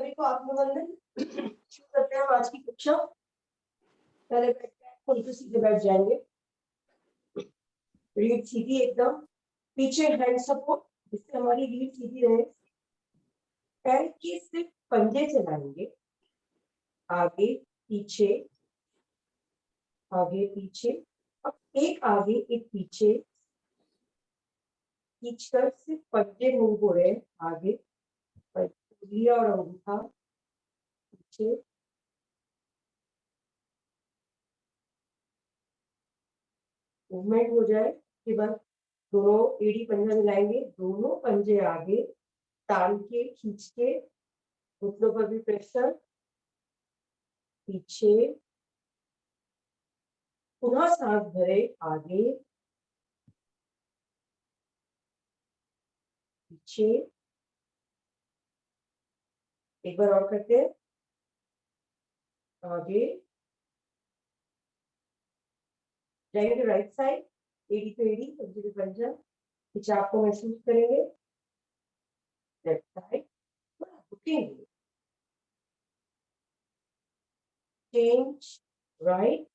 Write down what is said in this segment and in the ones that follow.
सभी को आत्मवंदन। शुरू करते हैं हम आज की कक्षा। पहले बैठते हैं, उल्टे सीधे बैठ जाएंगे। रीढ़ सीधी एकदम, पीछे हैंड सपोर्ट, जिससे हमारी रीढ़ सीधी रहे। पैर के सिर्फ पंजे चलाएंगे, आगे पीछे आगे पीछे। अब एक आगे एक पीछे खींचकर सिर्फ पंजे मूव हो रहे हैं। आगे उंगली और अंगूठा पीछे, मूवमेंट हो जाए के बाद दोनों एड़ी पंजा मिलाएंगे, दोनों पंजे आगे तान के खींच के, घुटनों पर भी प्रेशर, पीछे, पुनः सांस भरे, आगे पीछे। एक बार और करते हैं, आगे जाएंगे राइट साइड, एड़ी पे एड़ी, पंजे पे पंजा, खिंचाव को महसूस करेंगे। लेफ्ट साइड रुकेंगे, चेंज राइट,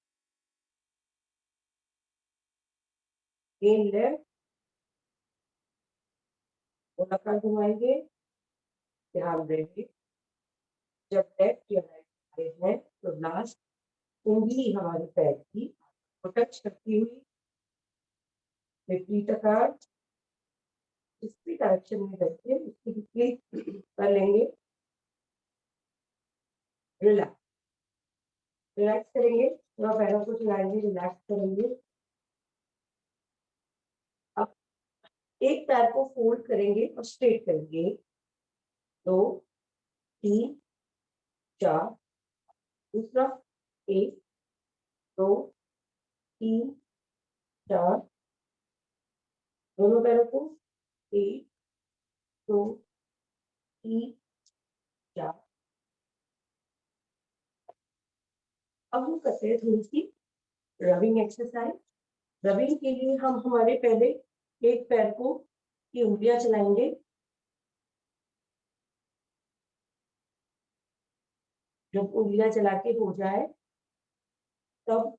गेन लेफ्ट, गोलाकार घुमाएंगे। ध्यान देंगे जब लेफ्ट या राइट है तो लास्ट उंगली हमारे पैर की टच करती हुई विपरीत आकार, जिस भी डायरेक्शन में बैठे उसकी विपरीत कर लेंगे। रिलैक्स रिलैक्स करेंगे, थोड़ा पैरों को चलाएंगे, रिलैक्स करेंगे। अब एक पैर को फोल्ड करेंगे और स्ट्रेट करेंगे। 2 3 4, दूसरा 1 2 3 4, दोनों पैरों को 1 2 3 4। अब हम करते हैं थोड़ी सी रबिंग एक्सरसाइज। रबिंग के लिए हम हमारे पहले एक पैर को की उंगलियां चलाएंगे, जब उंगलियां चला के हो जाए तब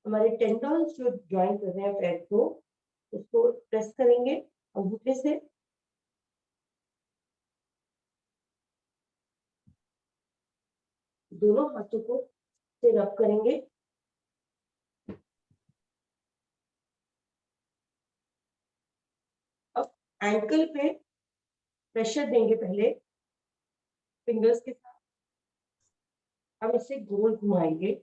हमारे टेंडन्स जो ज्वाइन कर रहे हैं पैर को, उसको प्रेस करेंगे अंगूठे से। दोनों हाथों को से रब करेंगे। अब एंकल पे प्रेशर देंगे पहले फिंगर्स के साथ। अब इसे गोल घुमाएंगे,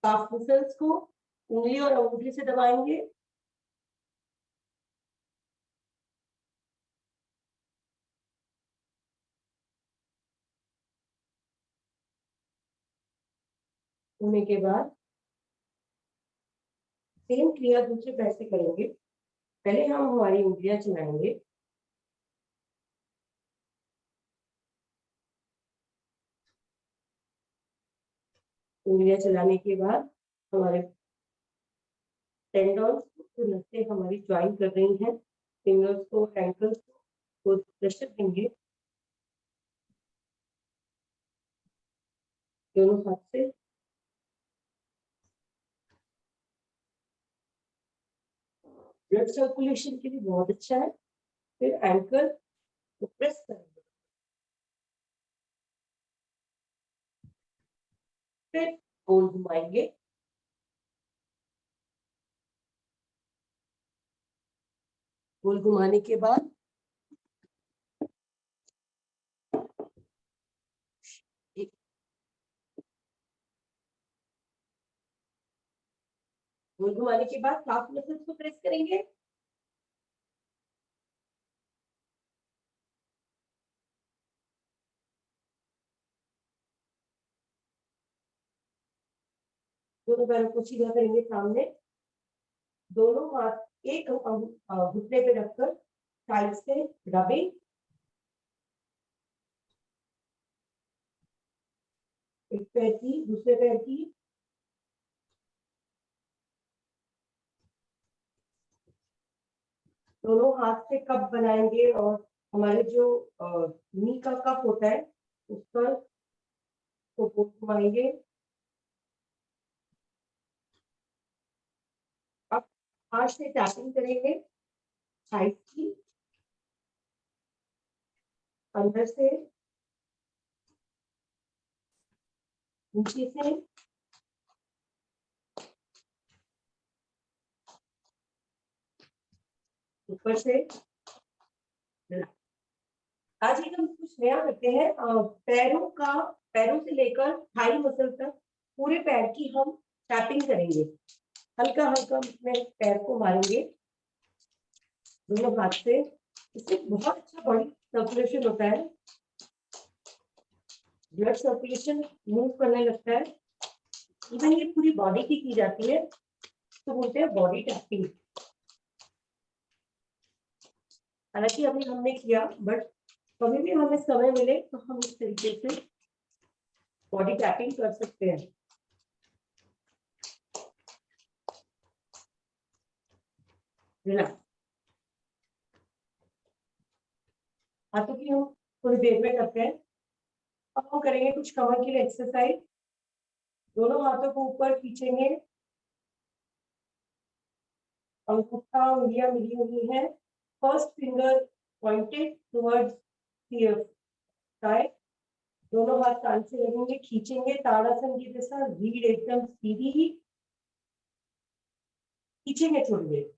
काफ मसल्स को उंगली और अंगूठे से दबाएंगे। होने के बाद सेम क्रिया दूसरे पैर से करेंगे। पहले हम हमारी उंगलियां चलाएंगे, उंगलियां चलाने के बाद हमारे टेंडन्स जो नसें हमारी ज्वाइन कर रही हैं फिंगर्स को, एंकल्स को प्रेशर देंगे दोनों हाथ से। ब्लड सर्कुलेशन के लिए बहुत अच्छा है। फिर एंकल को प्रेस करेंगे, फिर गोल घुमाएंगे। गोल घुमाने के बाद गोल घुमाने के बाद काफ मसल्स को प्रेस करेंगे। दोनों पैरों को सीधा करेंगे सामने, दोनों हाथ एक घुटने पे रखकर साइड से रबिंग, एक पैर की, दूसरे पैर की, दोनों हाथ से कप बनाएंगे और हमारे जो नी का कप होता है उस पर को घुमाएंगे। अब हाथ से टैपिंग करेंगे साइड की, अंदर से, नीचे से, ऊपर से। आज एक हम कुछ नया करते हैं, पैरों से लेकर थाई मसल तक पूरे पैर की हम टैपिंग करेंगे। हल्का हल्का अपने पैर को मारेंगे दोनों हाथ से। इससे बहुत अच्छा बॉडी सर्कुलेशन होता है, ब्लड सर्कुलेशन मूव करने लगता है। इवन ये पूरी बॉडी की जाती है, तो बोलते हैं बॉडी टैपिंग। हालांकि अभी हमने किया, बट कभी भी हमें समय मिले तो हम इस तरीके से बॉडी टैपिंग कर सकते हैं। हाथों की हम थोड़ी देर में करते हैं। अब हम करेंगे कुछ कमर के लिए एक्सरसाइज। दोनों हाथों को ऊपर खींचेंगे, अंगूठा उंगलियां मिली हुई है, first finger pointed towards thigh, दोनों हाथ कान से लगेंगे, खींचेंगे ताड़ासन की दिशा, रीढ़ एकदम सीधी, खींचेंगे थोड़ी देर,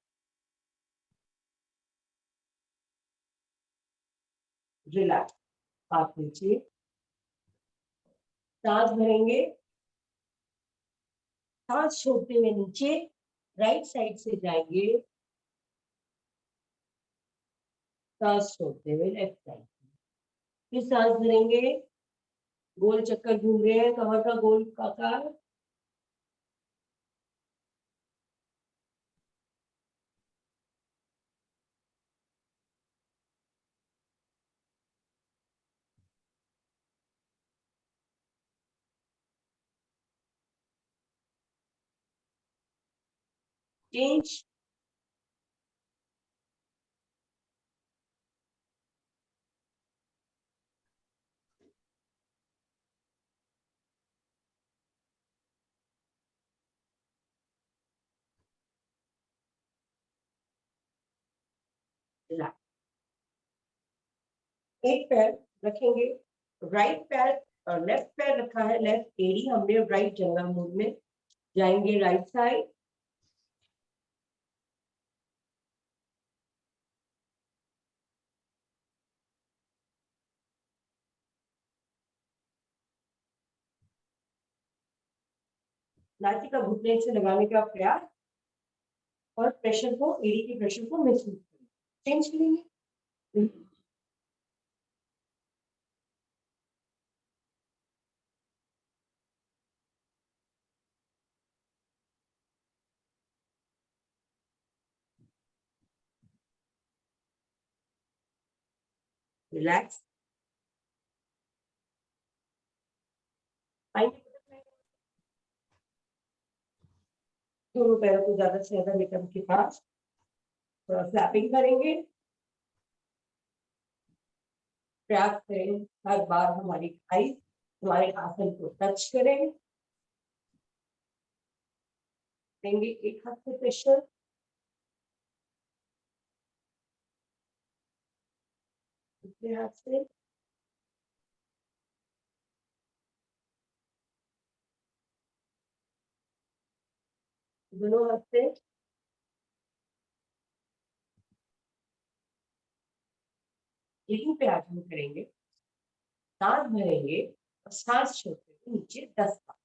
रिलैक्स, हाथ नीचे, सांस भरेंगे, सांस छोड़ते हुए नीचे, राइट साइड से जाएंगे, सांस छोड़ते हुए लेफ्ट साइड, फिर सांस भरेंगे, गोल चक्कर घूम रहे हैं कमर का गोल आकार, चेंज। एक पैर रखेंगे, राइट पैर, लेफ्ट पैर रखा है, लेफ्ट एड़ी हमने राइट जंगल मूव में, जाएंगे राइट साइड, लाठी का घुटने से लगाने का प्रयास और प्रेशर को, एड़ी के प्रेशर को महसूस करें। चेंज करेंगे, रिलैक्स, दोनों पैरों को ज्यादा से ज्यादा निकम के पास थोड़ा फ्लैपिंग करेंगे, प्रयास करें हर बार हमारी थाई हमारे आसन को टच करें, देंगे एक हाथ से प्रेशर, दूसरे हाथ से, दोनों हाथ से, यहीं पे आज हम करेंगे, सांस भरेंगे और सांस छोड़ते हुए नीचे 10 बार।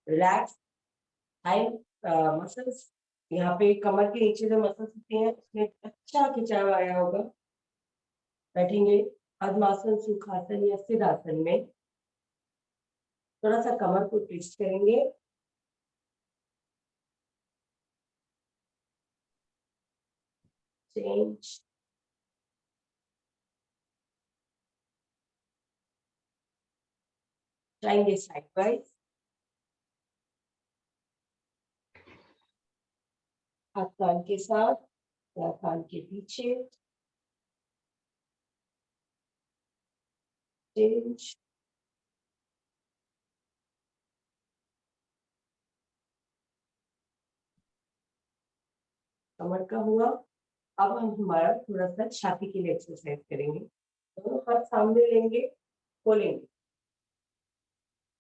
रिलैक्स हाई मसल्स, यहाँ पे कमर के नीचे जो मसल्स होती हैं उसमें अच्छा खिंचाव आया होगा। बैठेंगे पद्मासन, सुखासन या सिद्धासन में। थोड़ा सा कमर को ट्विस्ट करेंगे। चेंज, जाएंगे साइड वाइज। हाथ कान के साथ या कान के पीछे। चेंज, कमर का हुआ। अब हम हमारा थोड़ा सा छाती के लिए एक्सरसाइज करेंगे। दोनों हाथ सामने लेंगे, खोलेंगे।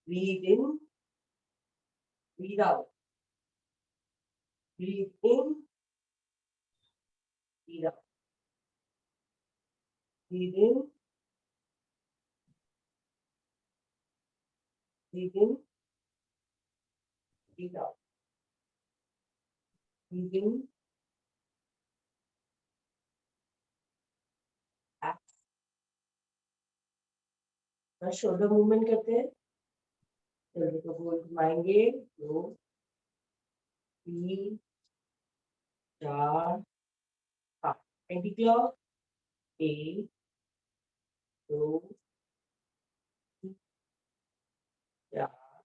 Breathe in, breathe out, breathe in, breathe out, breathe in, breathe in, breathe out, breathe in, shoulder movement करते हैं। शोल्डर को गोल घुमाएंगे। 2 3 4 5 एंटी क्लॉक। 1 2 3 4।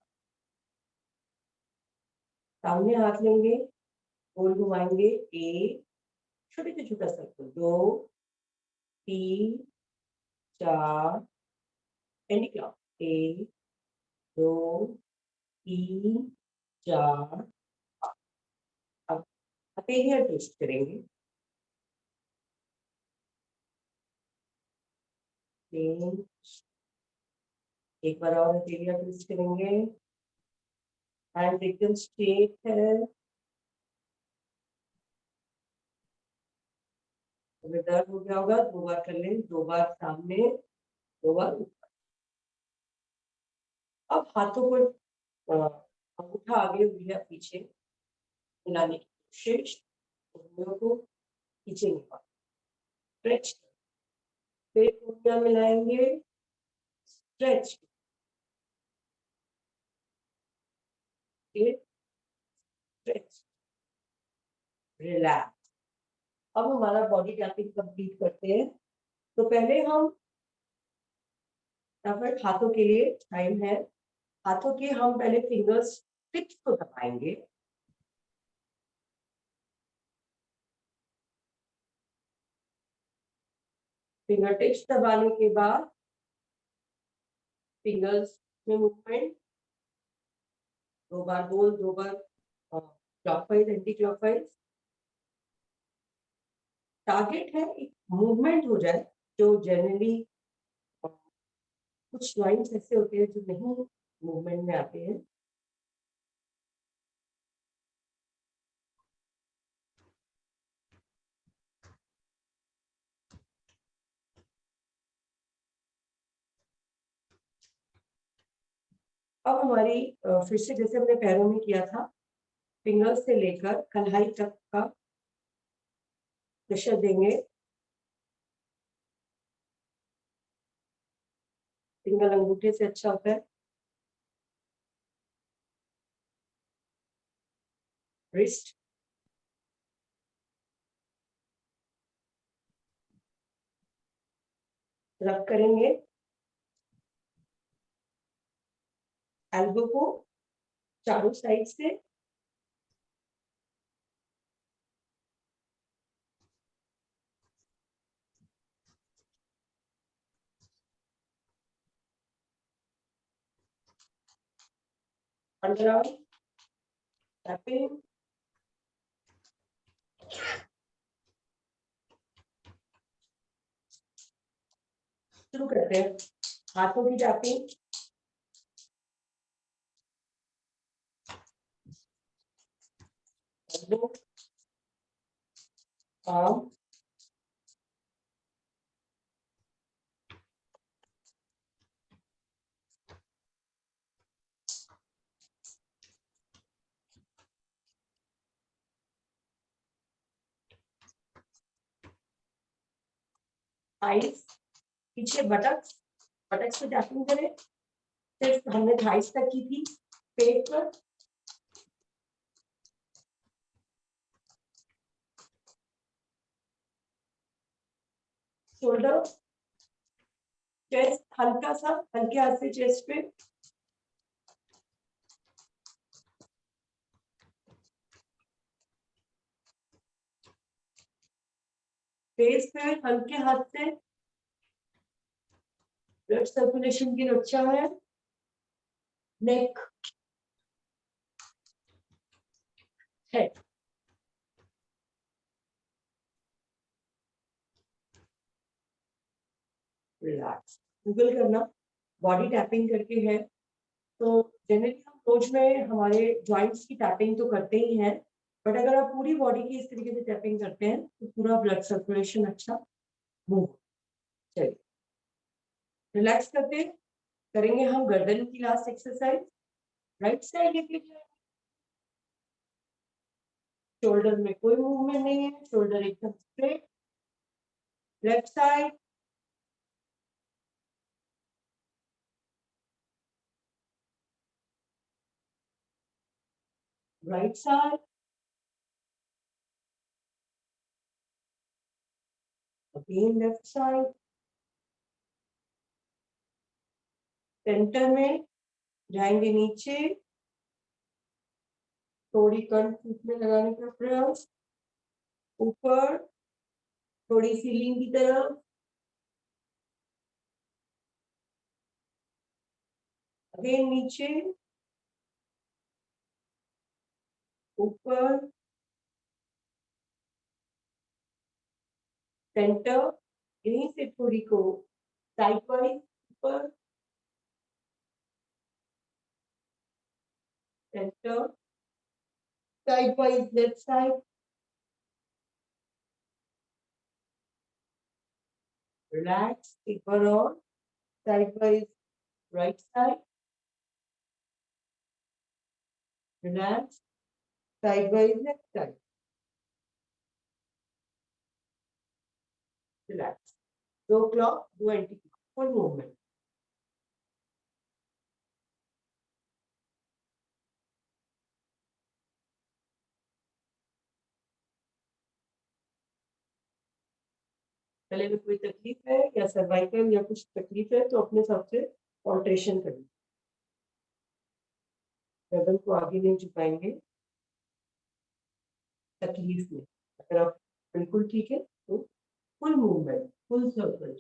सामने हाथ लेंगे, गोल घुमाएंगे। 1, छोटे से छोटा सर्कल। 2 3 4 anti clock. 1 2 3 4। अब हथेलियां ट्विस्ट करेंगे। 3, एक बार और हथेलियां ट्विस्ट करेंगे। हैंड एकदम स्ट्रेट है। अगर दर्द हो गया होगा 2 बार कर लें। 2 बार सामने, 2 बार ऊपर। अब हाथों को अंगूठा आगे उंगलियां पीछे मिलाने की कोशिश। उंगलियों को पीछे निकाल, स्ट्रेच। फिर उंगलियां मिलाएंगे, स्ट्रेच, फिर स्ट्रेच, रिलैक्स। अब हमारा बॉडी टैपिंग कंप्लीट करते हैं। तो पहले हम हाथों के लिए टाइम है। हाथों के हम पहले फिंगर्स टिप्स को दबाएंगे। फिंगर टिप्स दबाने के बाद फिंगर्स में मूवमेंट। 2 बार गोल, 2 बार क्लॉकवाइज, एंटी क्लॉकवाइज। टारगेट है एक मूवमेंट हो जाए जो जनरली कुछ ज्वाइंट्स ऐसे होते हैं जो नहीं मूवमेंट में आते हैं। अब हमारी फिर से जैसे हमने पैरों में किया था, फिंगर्स से लेकर कलाई तक का प्रेशर देंगे। सिंगल अंगूठे से अच्छा होता है। रिस्ट, रब करेंगे। एल्बो को चारों साइड से अंडरआर्म टैपिंग। शुरू करते हैं हाथों की टैपिंग। एल्बो, आर्म, थाइस, पीछे बटक्स, बटक्स पे टैपिंग करें। सिर्फ हमने थाइस तक की थी, पेट पर। शोल्डर, चेस्ट, हल्का सा हल्के हाथ से चेस्ट पे। फेस पे हल्के हाथ से, ब्लड सर्कुलेशन की रक्षा है। नेक, हेड, रिलैक्स। गूगल करना, बॉडी टैपिंग करके है। तो जनरली हम रोज में हमारे जॉइंट्स की टैपिंग तो करते ही हैं, बट अगर आप पूरी बॉडी की इस तरीके से टैपिंग करते हैं तो पूरा ब्लड सर्कुलेशन अच्छा मूव। चलिए रिलैक्स करते हैं। करेंगे हम गर्दन की लास्ट एक्सरसाइज। राइट साइड लेके जाए, शोल्डर में कोई मूवमेंट नहीं है, शोल्डर एकदम straight. Left side, right side, again left side. Centre में जाएंगे नीचे, थोड़ी कंठ में लगाने का प्रयास। ऊपर, थोड़ी सीलिंग की तरफ। अगेन नीचे, ऊपर, सेंटर। यहीं से थोड़ी को साइड वाइज, ऊपर, centre, side wise left side. Relax, एक बार और, side wise right side. Relax, side wise left side. Relax. दो क्लॉक, दो एंटी क्लॉक, फुल मूवमेंट। गले में कोई तकलीफ है या सर्वाइकल या कुछ तकलीफ है तो अपने हिसाब से ऑल्ट्रेशन करिए। गर्दन को आगे नहीं झुकाएंगे तकलीफ में। अगर आप बिल्कुल ठीक है तो फुल मूवमेंट, फुल सर्कल।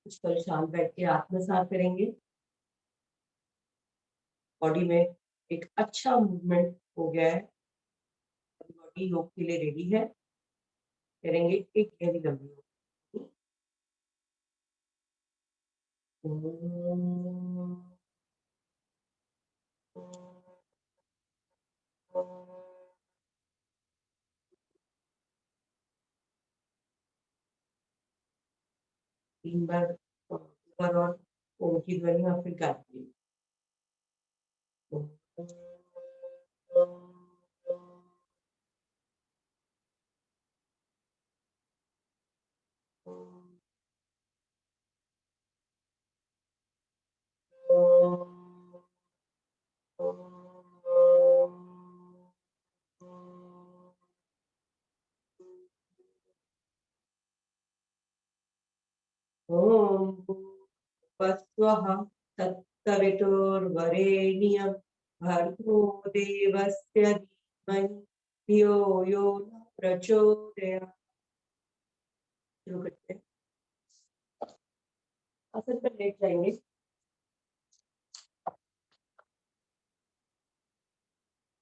कुछ पल शांत बैठ के आत्मसात करेंगे। बॉडी में एक अच्छा मूवमेंट हो गया है, बॉडी योग के लिए रेडी है। करेंगे एक गहरी लंबी ऊँग। 3 बार ऊपर और ओम की ध्वनि आप फिर गाइए। ओम भूर्भुवस्सुवः तत्सवितुर्वरेण्यं भर्गो देवस्य धीमहि धियो यो न प्रचोदयात्। शुरू करते हैं। आसन पर लेट जाएंगे।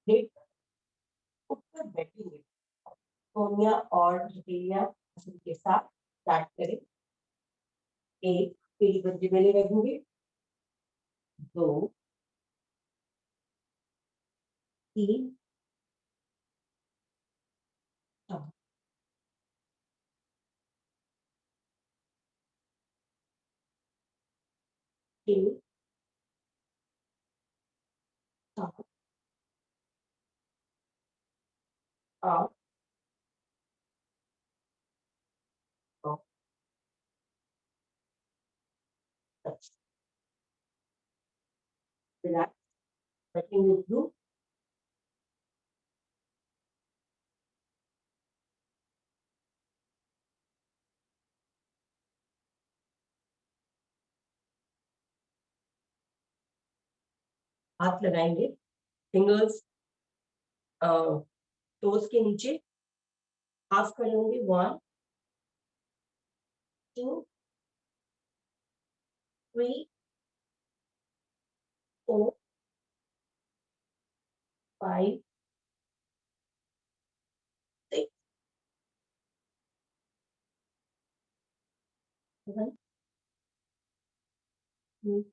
लेट ऊपर बैठेंगे। कोनिया और हथेलियां आसन के साथ स्टार्ट करें। एक, पीली पंजे में रखेंगे। 2, 3, 4, 6, 7, up, up, touch. Relax, letting you do. हाथ लगाएंगे, फिंगर्स टोज के नीचे, हाफ करेंगे, 1 2 3 4 5 6 7 8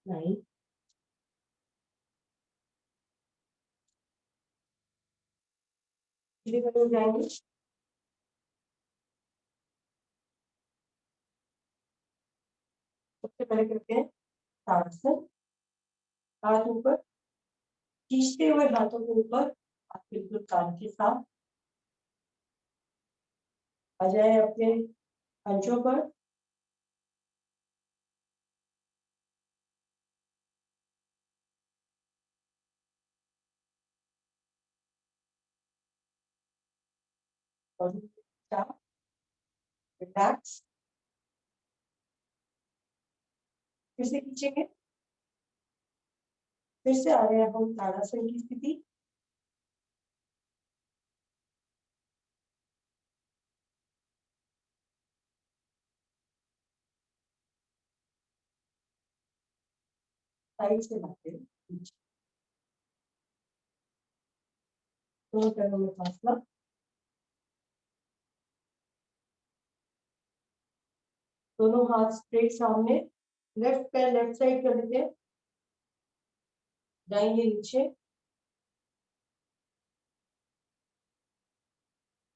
9 धीरे करते जाएंगे। सबसे पहले करते हैं ताड़ासन, हाथ ऊपर, खींचते हुए हाथों के ऊपर, हाथ बिल्कुल कान के साथ आ जाए अपने पंचों पर। और रिलैक्स, फिर से खींचेंगे, फिर से आ रहे हैं हम ताड़ासन की स्थिति। साइड से लाते हैं नीचे, दोनों पैरों में फासला, दोनों हाथ स्ट्रेट सामने, लेफ्ट पैर लेफ्ट साइड कर लेते हैं, जाएंगे नीचे,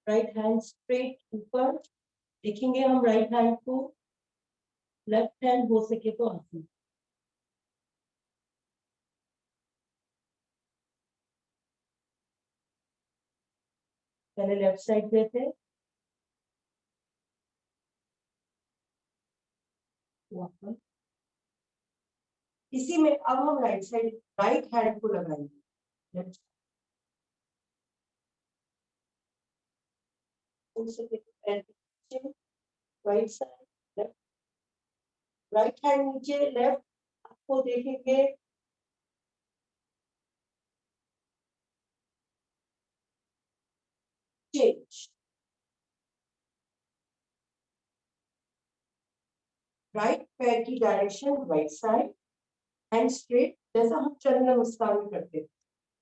राइट हैंड स्ट्रेट ऊपर, देखेंगे हम राइट हैंड को, लेफ्ट हैंड हो सके तो आसन। पहले लेफ्ट साइड देते हैं, वापस, इसी में अब हम राइट साइड राइट हैंड को लगाएंगे, left side, right side, left, right hand नीचे, लेफ्ट आपको देखेंगे, चेंज, राइट पैर की direction right side, hand straight, जैसा हम चरण नमस्कार में करते हैं।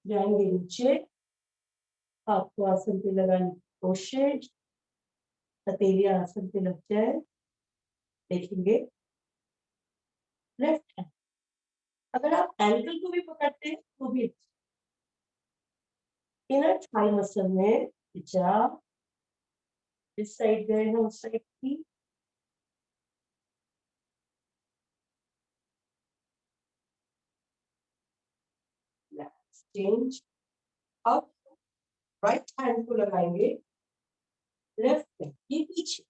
जाएंगे नीचे, आपको आसन पे लगाने की कोशिश, हथेली आसन पे लग जाए, देखेंगे लेफ्ट हैंड, अगर आप एंकल को भी पकड़ते हैं तो भी अच्छा। इनर थाई मसल में खिंचाव, इस साइड गए हैं उस साइड की, चेंज। अब राइट हैंड को लगाएंगे लेफ्ट में, ये पीछे,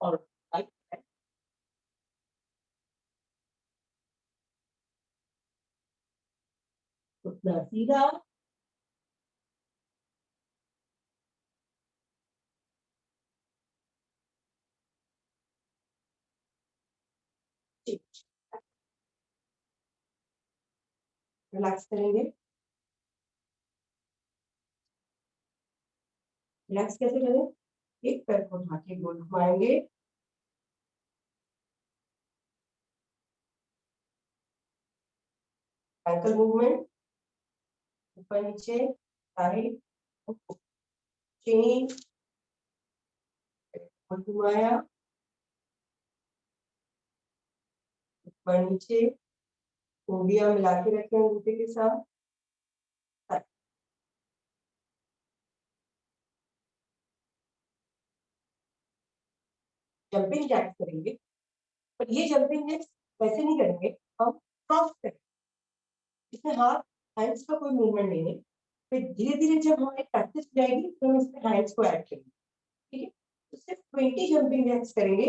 और राइट हैंड उतना सीधा, रिलैक्स करेंगे। रिलैक्स कैसे करें, एक पैर को उठा के गोल घुमाएंगे, एंकल मूवमेंट, ऊपर नीचे, साइड, चेंज, घुमाया, ऊपर नीचे, उंगलियां मिला के रखें अंगूठे के साथ, जंपिंग जैक करेंगे, पर ये जंपिंग जैक वैसे नहीं करेंगे, हम क्रॉस करेंगे, इसमें हाथ हैंड्स का कोई मूवमेंट नहीं है। फिर धीरे धीरे जब हमारी प्रैक्टिस हो जाएगी तो हम इसमें हैंड्स को ऐड करेंगे। ठीक है, तो सिर्फ 20 जंपिंग जैक्स करेंगे।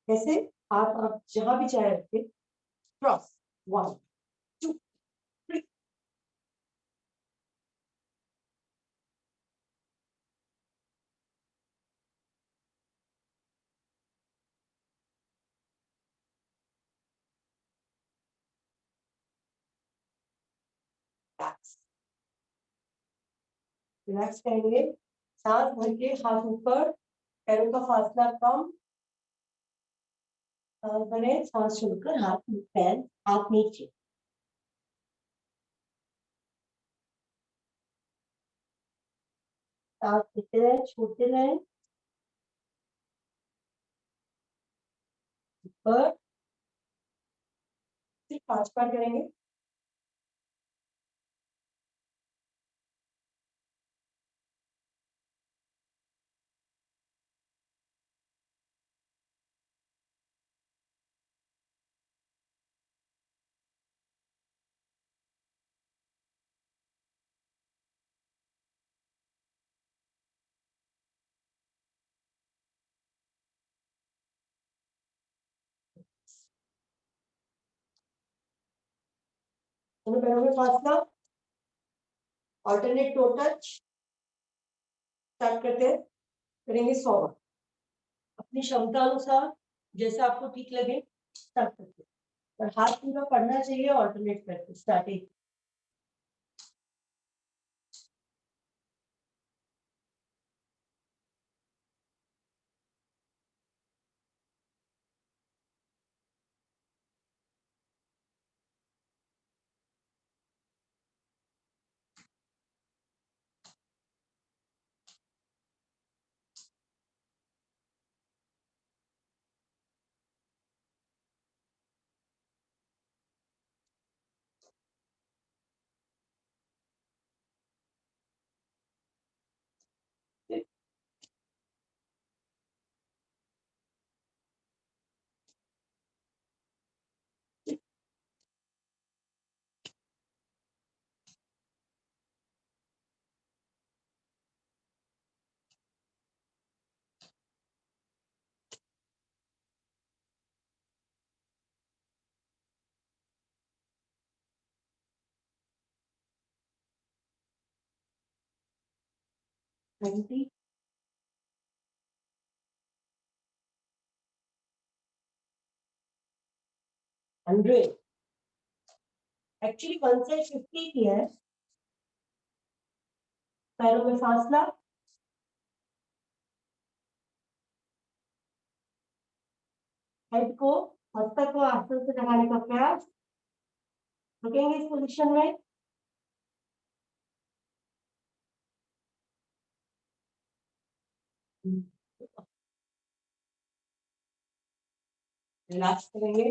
जैसे आप जहां भी चाहे रखें, क्रॉस 1 2 3 रिलैक्स। रिलैक्स करेंगे, सांस भर के हाथ ऊपर, पैरों का फासला कम, सांस भरे, सांस छोड़कर हाथ पैर हाथ नीचे। सांस लेते रहे, छोड़ते रहे, ऊपर। सिर्फ 5 बार करेंगे। दोनों पैरों में फासला, ऑल्टरनेट टो टच। स्टार्ट करते हैं, करेंगे 100 बार अपनी क्षमता अनुसार, जैसे आपको ठीक लगे स्टार्ट करते हैं। और हाथ पूरा पड़ना चाहिए, ऑल्टरनेट करके स्टार्टिंग। ट्वेंटी, 100। एक्चुअली 1 से 50 की है। पैरों में फासला, हेड को, मस्तक को आसन से लगाने का प्रयास। रुकेंगे इस पोजीशन में। रिलैक्स करेंगे,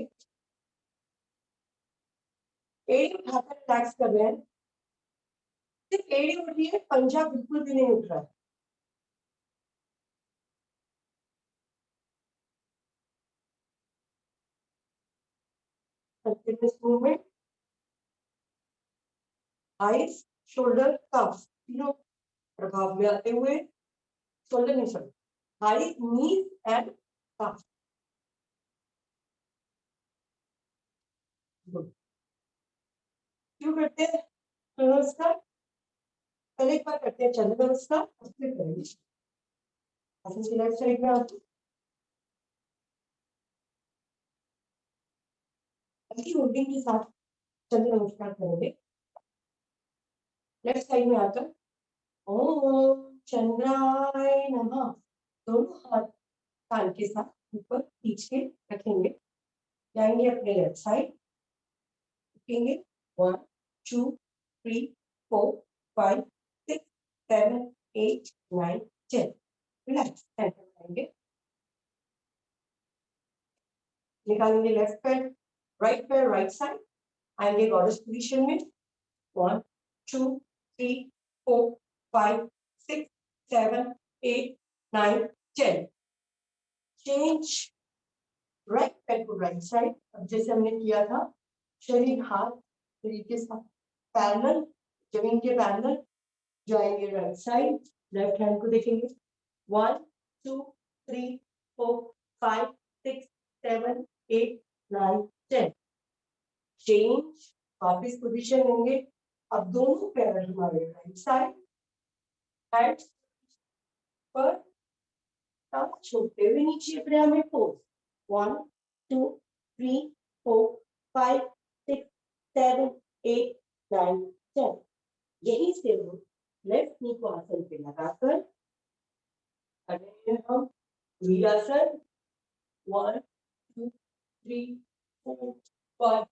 एड़ी उठाकर रिलैक्स कर रहे हैं। सिर्फ एड़ी उठ रही है, पंजा बिल्कुल भी नहीं उठ रहा है। Continuous movement, eyes, shoulder, calf तीनों प्रभाव में आते हुए। शोल्डर नहीं, sorry, eye, knees and calf. Good. क्यों करते हैं नमस्कार? पहले एक बार करते हैं चंद्र नमस्कार, उसके करेंगे आसन की लेफ्ट साइड में आते हैं, होल्डिंग के साथ चंद्र नमस्कार करेंगे। लेफ्ट साइड में आकर ओम चंद्राय नमः, दोनों हाथ कान के साथ ऊपर खींच के रखेंगे। जाएंगे अपने लेफ्ट साइड, रुकेंगे 1 2 3 4 5 6 7 8 9 10। रिलैक्स, सेंटर करेंगे, निकालेंगे लेफ्ट पैर राइट साइड, आएंगे गॉडेस पोजीशन में। 1 2 3 4 5 6 7 8 9 10। चेंज, राइट पैर को राइट साइड, अब जैसे हमने किया था, शरीर हाथ शरीर के साथ पैरेलल, जमीन के पैरेलल जाएंगे राइट साइड, लेफ्ट हैंड को देखेंगे 1 2 3 4 5 6 7 8 9 10, चेंज, वापिस पोजीशन लेंगे। अब दोनों पैर हमारे राइट साइड, हैंड्स पर छोड़ते हुए नीचे पिरामिड पोज 1 2 3 4 5 6 7 8 9 10, यहीं से हम लेफ्ट नी को आसन पे लगाकर हम वीरासन 1 2 3 4 5,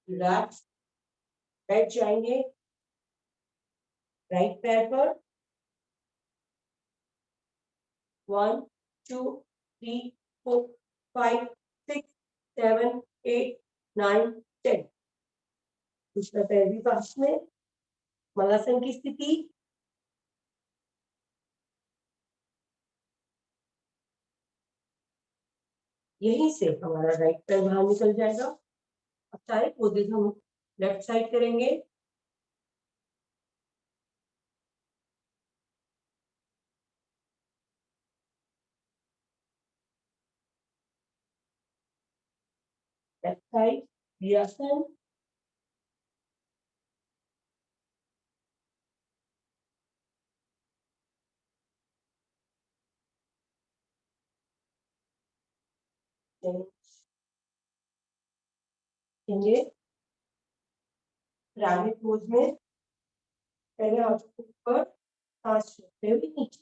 रिलैक्स, बैठ जाएंगे राइट पैर पर 1 2 3 4 5 6 7 8 9 10, दूसरा पैर भी पास में, मलासन की स्थिति, यहीं से हमारा राइट पैर बाहर निकल जाएगा। अब सारे पोजेज हम लेफ्ट साइड करेंगे, लेफ्ट साइड वीरासन, पिरामिड पोज में पहले हाथों को ऊपर, सांस छोड़ते हुए नीचे,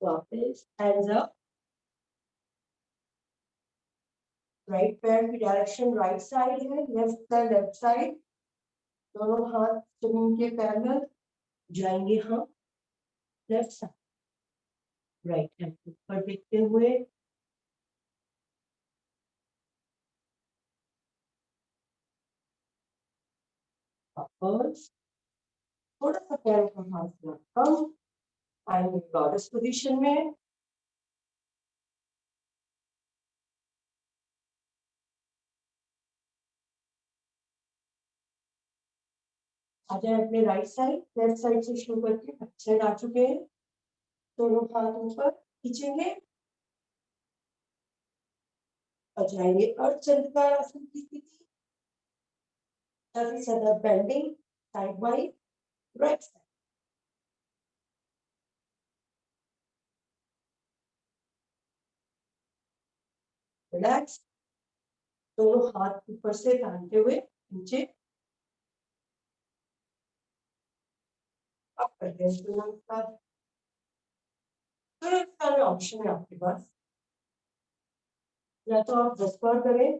वापस हैंड्स अप, राइट पैर की डायरेक्शन राइट साइड है, लेफ्ट पैर लेफ्ट साइड, दोनों हाथ जमीन के पैरेलल जाएंगे हम लेफ्ट साइड, राइट हैंड ऊपर देखते हुए वापस, थोड़ा सा पैर का हाथ कम, आएंगे गॉडेस पोजीशन में, आ जाए अपने राइट साइड, लेफ्ट साइड से शुरू करके लेफ्ट साइड आ चुके हैं, दोनों हाथ ऊपर खींचेंगे और जाएंगे अर्धचंद्रिका आसन की स्थिति, सदा bending side wise right side, relax, दोनों हाथ ऊपर से तानते हुए नीचे, अब करते हैं ऑप्शन है आपके पास, या तो आप 10 बार करें,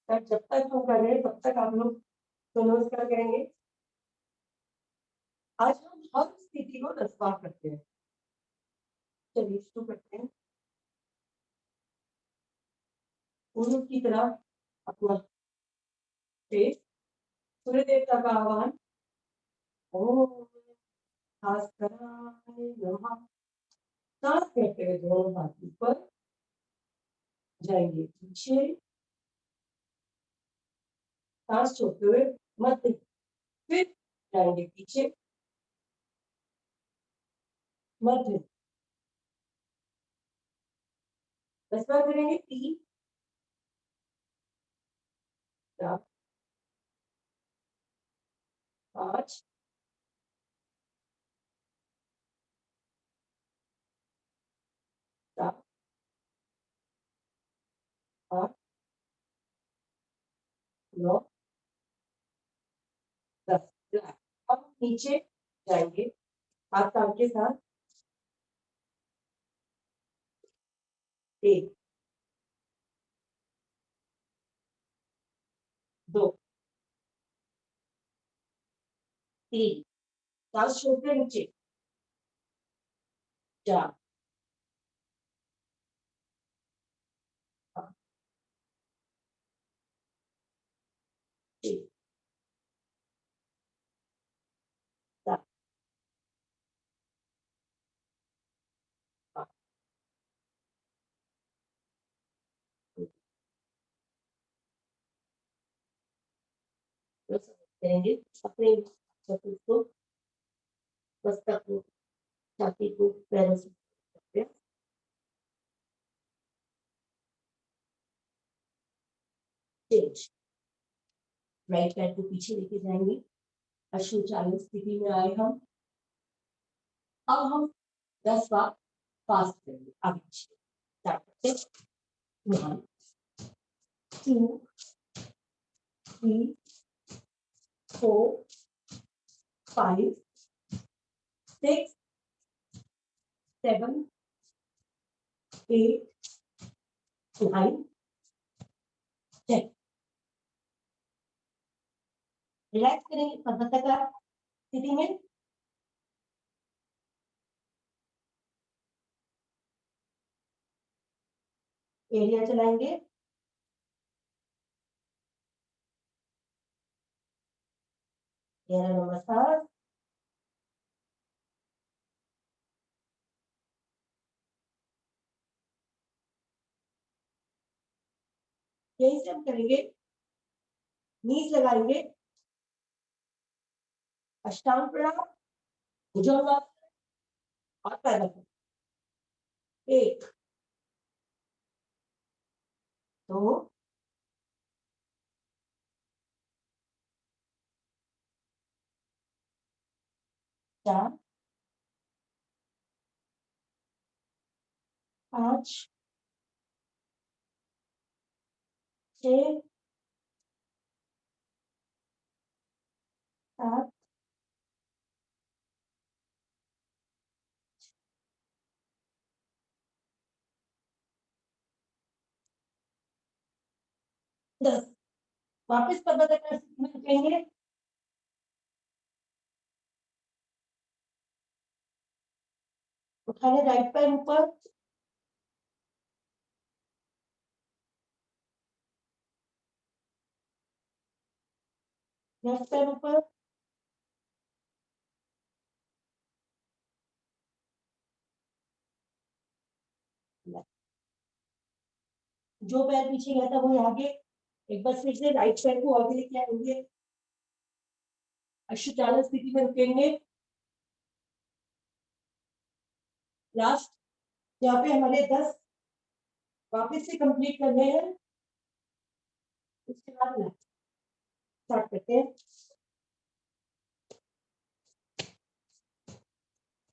या जब तक हम कर रहे हैं तब तक आप लोग नमस्कार करेंगे। आज हम हर स्थिति को 10 बार करते हैं, चलिए शुरू करते हैं। गुरु की तरह अपना फेस, सूर्य देवता का आह्वान, ओम भास्कराय नमः, सांस लेते हुए दोनों हाथ ऊपर जाएंगे पीछे, सांस छोड़ते हुए मध्य, फिर जाएंगे पीछे मध्य, 10 बार करेंगे, 3 4 5 7 8 9 10, अब नीचे जाएंगे हाथ काम के साथ, 1 2 3, सांस छोड़ते नीचे 4 5 6 7 बस करेंगे अपने शरीर को, मस्तक को, छाती को पैरों से करते हैं। चेंज, राइट पैर को पीछे लेके जाएंगे, अश्वचालन स्थिति में आए हम। अब हम 10 बार फास्ट करेंगे, आगे पीछे स्टार्ट करते हैं। 1 2 3 4 5 6 7 8 9 10। रिलैक्स करेंगे पद्मासना स्थिति में। एरिया चलाएंगे, नमस्कार। यही से हम करेंगे, नीज लगाएंगे, अष्टांग प्रणाम, भुजंगासन और पैदल 1 2 4 5 6 7 10। वापस पद्मासना स्थिति में रुकेंगे, उठाने राइट पैर ऊपर, लेफ्ट पैर ऊपर, जो पैर पीछे गया था वो आगे। एक बार फिर से राइट पैर को आगे लेके आएंगे, अश्वचालन स्थिति में रुकेंगे। लास्ट यहाँ पे हमारे 10 वापस से कंप्लीट करने हैं, उसके बाद स्टार्ट करते हैं।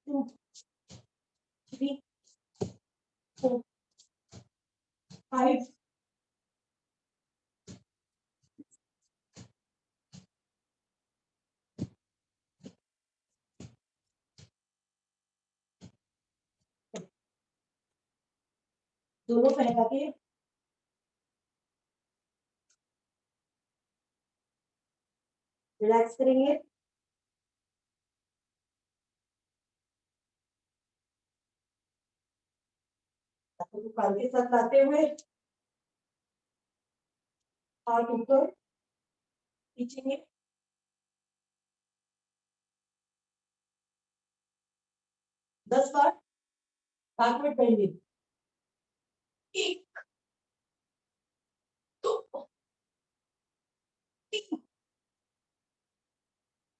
2 3 4 5 दोनों फैला के रिलैक्स करेंगे। कान के साथ लाते हुए हाथ ऊपर खींचेंगे, 10 बार बैकवर्ड बेंडिंग। 1 2 3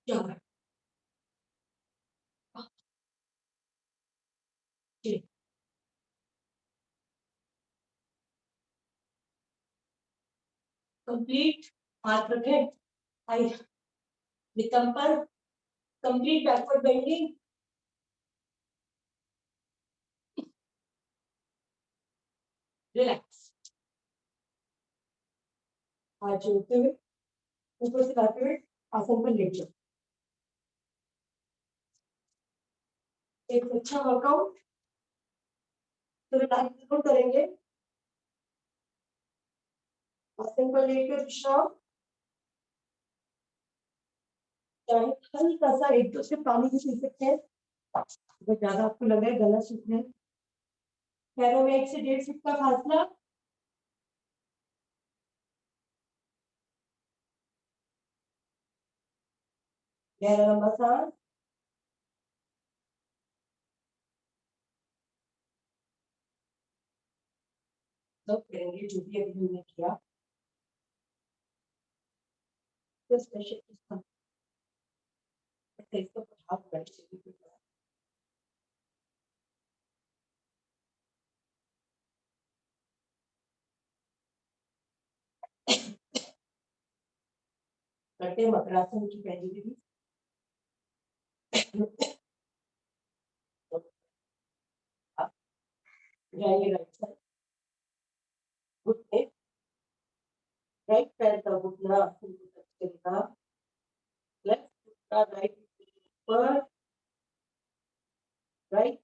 4 5 6 कंप्लीट। हाथ रखें आई नितंब पर, कंप्लीट बैकवर्ड बेंडिंग। रिलैक्स, हाथ जोड़ते हुए ऊपर से लाते हुए आसन पर लेट जाओ। एक अच्छा वर्कआउट तो रिलैक्स जरूर करेंगे। आसन पर लेकर विश्राम, चाहे हल्का सा 1 2 से पानी भी पी सकते हैं अगर ज्यादा आपको लग रहा है गला सूखने। पैरों में 1 से 1.5 फुट का फासला। गहरा लंबा सांस, सब करेंगे जो भी अभी हमने किया। सकते हो स्पेशल इसका प्रभाव बढ़ जाएगी। करते हैं मकरासन की पहली विधि। जाइए राइट साइड, घुटने, राइट पैर का घुटना आसन को टच करेगा, लेफ्ट घुटना राइट पर, राइट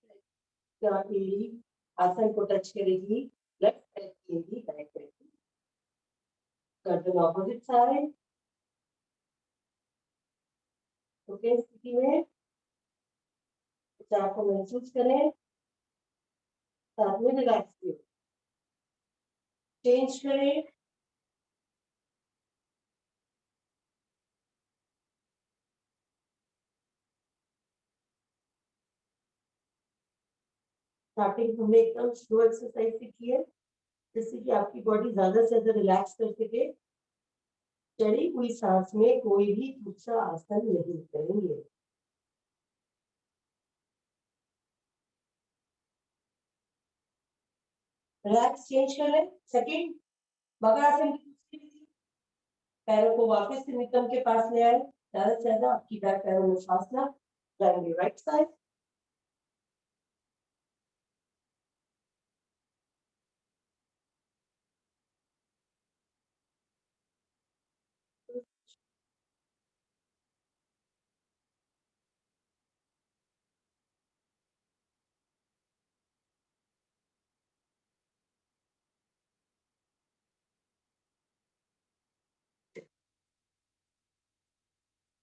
पैर की एड़ी आसन को टच करेगी, लेफ्ट पैर की एड़ी राइट पैर की, गर्दन ऑपोजिट साइड। ओके, स्थिति में चाप को महसूस करें, साथ में रिलैक्स करें, चेंज करें, स्टार्टिंग हमने एकदम स्लो एक्सरसाइज सीखी है जिससे कि आपकी बॉडी ज्यादा से ज्यादा रिलैक्स कर सके। चढ़ी हुई सांस में कोई भी दूसरा आसन नहीं करेंगे। रिलैक्स चेंज कर लें। सेकंड, मकरासन की दूसरी विधि, पैरों को वापस से नितंब के पास ले आए, ज्यादा से ज्यादा आपकी बैक पैरों में फासला, जाएंगे राइट साइड,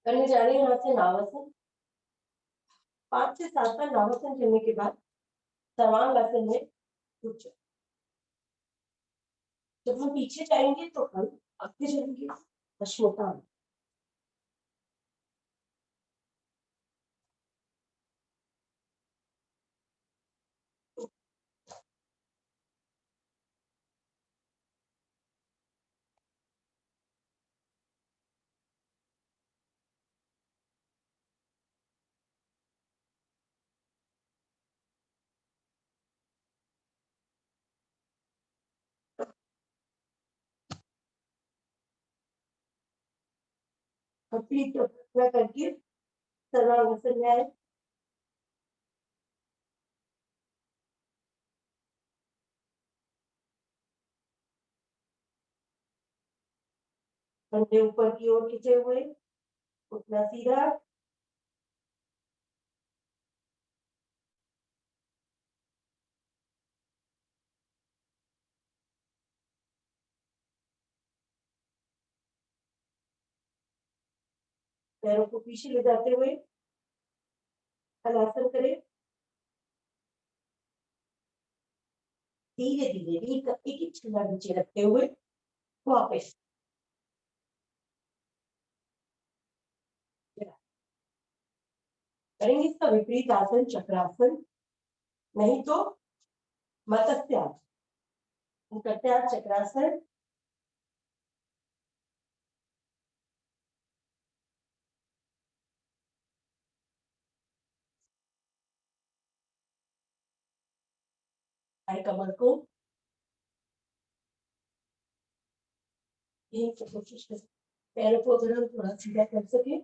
करने जा रहे हैं यहाँ से नावासन। 5 से 7 बार नावासन करने के बाद सर्वांगासन में उठ जाए। जब हम पीछे जाएंगे तो हम आगे जाएंगे अश्वत्थान। कंप्लीट करके सर्वांगासन में आए। कंधे ऊपर की ओर खींचे हुए, उठना सीधा, पैरों को पीछे ले जाते हुए हलासन करें। धीरे धीरे एक एक छल्ला नीचे रखते हुए वापस करेंगे। इसका विपरीत आसन चक्रासन, नहीं तो मत्स्य आसन। करते हैं चक्रासन। कमर को कोशिश कर, पैरों को अगर हम थोड़ा सीधा कर सके,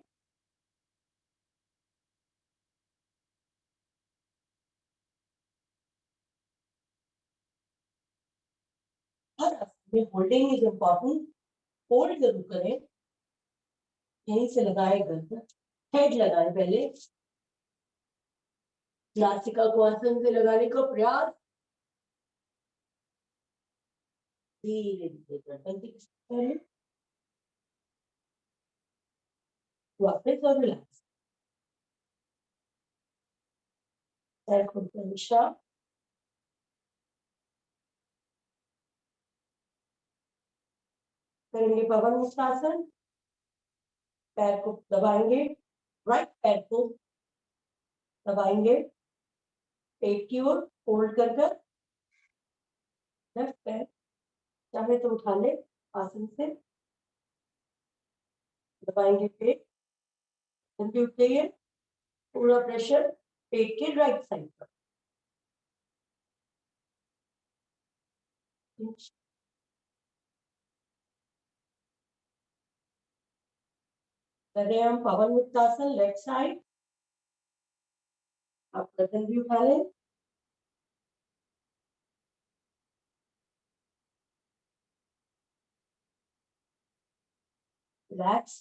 हर आसन में होल्डिंग इज इम्पोर्टेंट। होल्ड जरूर करें, यहीं से लगाए गर्दन, हेड लगाए पहले, नासिका को आसन से लगाने का प्रयास, धीरे धीरे गर्दन की पहले वापस और रिलैक्स, पैर खुलकर विश्राम करेंगे। पवन मुक्तासन, पैर को दबाएंगे, राइट पैर को दबाएंगे पेट की ओर, होल्ड कर कर, लेफ्ट पैर चाहे तो उठा ले आसन से, दबाएंगे पेट, जल्दी उठ जाइए, पूरा प्रेशर पेट के राइट साइड पर। कर रहे हैं हम पवन मुक्तासन लेफ्ट साइड। आप गर्दन भी उठा लें, रिलैक्स,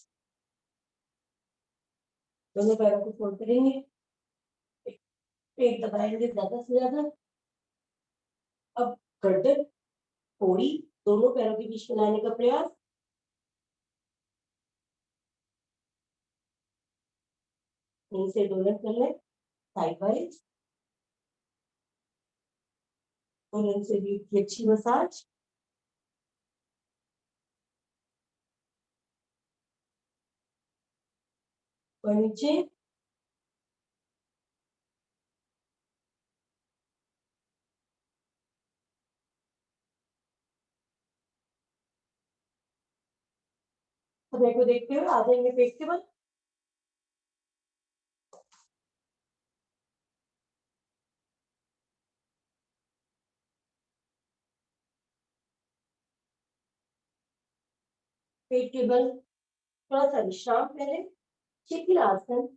दोनों पैरों को फोल्ड करेंगे, पेट दबाएंगे ज्यादा से ज्यादा। अब गर्दन थोड़ी दोनों पैरों के बीच में लाने का प्रयास, यहीं से डोलन कर लें साइड वाइज, डोलन से भी की अच्छी मसाज। और नीचे समय को देखते हुए आ जाएंगे पेट के बल। पेट के बल थोड़ा सा विश्राम करें, शिथिल आसन,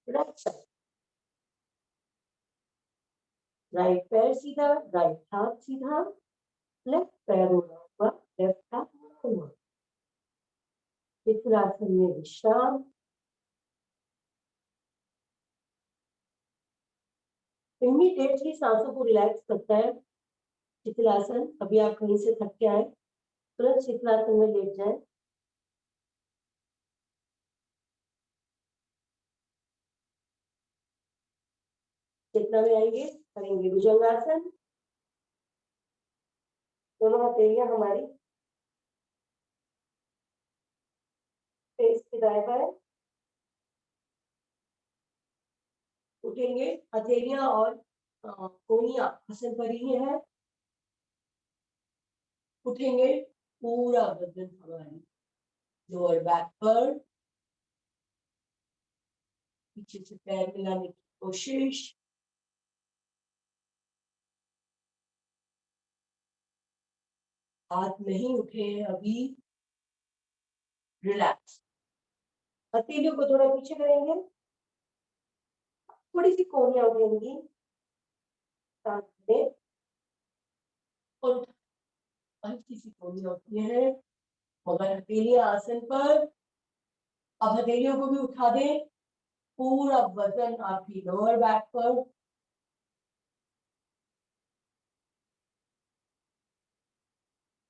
राइट साइड, राइट पैर सीधा, राइट हाथ सीधा, लेफ्ट पैर मुड़ा हुआ, लेफ्ट हाथ मुड़ा हुआ, शिथिल आसन में विश्राम। इमीडिएटली सांसों को रिलैक्स करता है शिथिलासन। अभी आप कहीं से थक के आए, तुरंत शिथिलासन में लेट जाए। चेतना में आएंगे, करेंगे भुजंगासन, दोनों हथेलियां हमारी फेस के दाएं बाएं, उठेंगे, हथेलियां और कोहनियां आसन पर ही है, उठेंगे, पूरा बदन हमारी लोअर बैक पर, पीछे से पैर मिलाने की कोशिश, हाथ नहीं उठे अभी, रिलैक्स। हथेलियों को थोड़ा पीछे करेंगे, थोड़ी सी कोहनियां उठेंगी और हल्की सी कोहनियां उठती है, मगर हथेलियां आसन पर। अब हथेलियों को भी उठा दें, पूरा वजन आपकी लोअर बैक पर,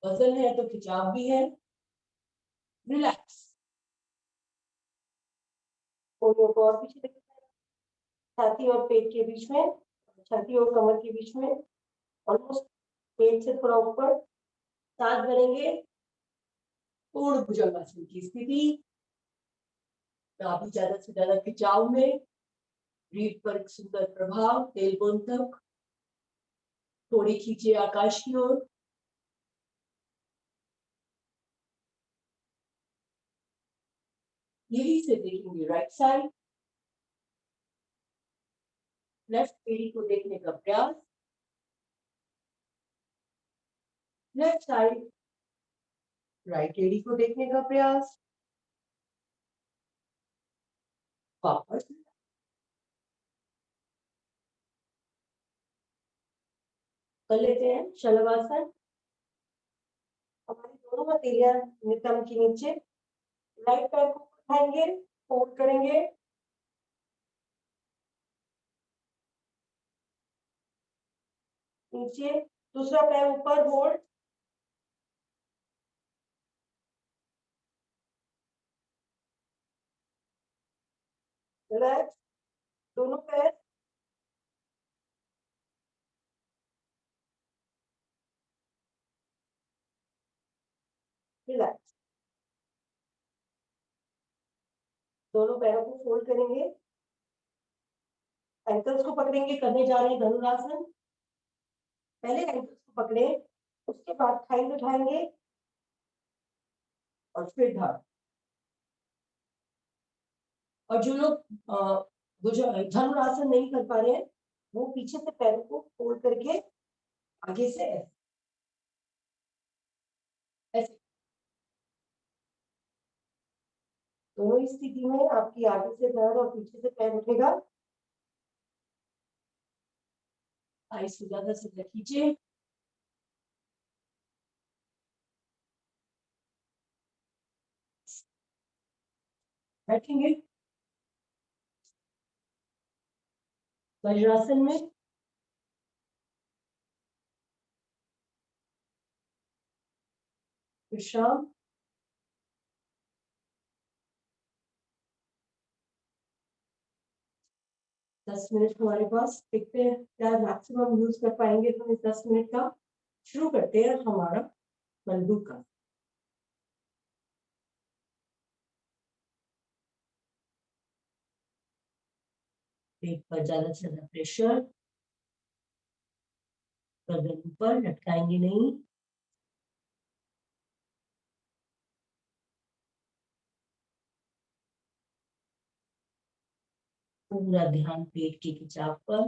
वजन है तो खिंचाव भी है, रिलैक्स। कोहनियों को और पीछे लेके जाएं, छाती और पेट के बीच में, छाती और कमर के बीच में, ऑलमोस्ट पेट से थोड़ा ऊपर, सांस भरेंगे, पूर्ण भुजंगासन की स्थिति, काफी ज्यादा से ज्यादा खिंचाव में, रीढ़ पर एक सुंदर प्रभाव, तेलबोन तक, थोड़ी खींचे आकाश की ओर। यही से देखेंगे राइट साइड, लेफ्ट एड़ी को देखने का प्रयास, लेफ्ट साइड, राइट एड़ी को देखने का प्रयास, वापस कर लेते हैं शलभासन। हमारी दोनों हथेलियां नितंब के नीचे, राइट पैर को उठाएंगे, फोल्ड करेंगे, नीचे, दूसरा पैर ऊपर, होल्ड, रिलैक्स, दोनों पैर, रिलैक्स, दोनों पैरों को फोल्ड करेंगे, एंकल्स को पकड़ेंगे, करने जा रहे हैं धनुरासन। पहले एंकल्स को पकड़े, उसके बाद थाई उठाएंगे और फिर धड़, और जो लोग वो जो धनुरासन नहीं कर पा रहे हैं, वो पीछे से पैरों को फोल्ड करके आगे से ऐसे, दोनों ही स्थिति में आपकी आगे से पैर और पीछे से पैर उठेगा। आइस ज्यादा सीधा खींचिए। बैठेंगे वज्रासन में। विश्राम। 10 मिनट हमारे पास, देखते हैं क्या मैक्सिमम यूज कर पाएंगे हम इस 10 मिनट का। शुरू करते हैं हमारा बंदूक का। पेट पर ज्यादा से ज्यादा प्रेशर, गर्दन ऊपर, लटकाएंगे नहीं। पूरा ध्यान पेट के खिंचाव पर।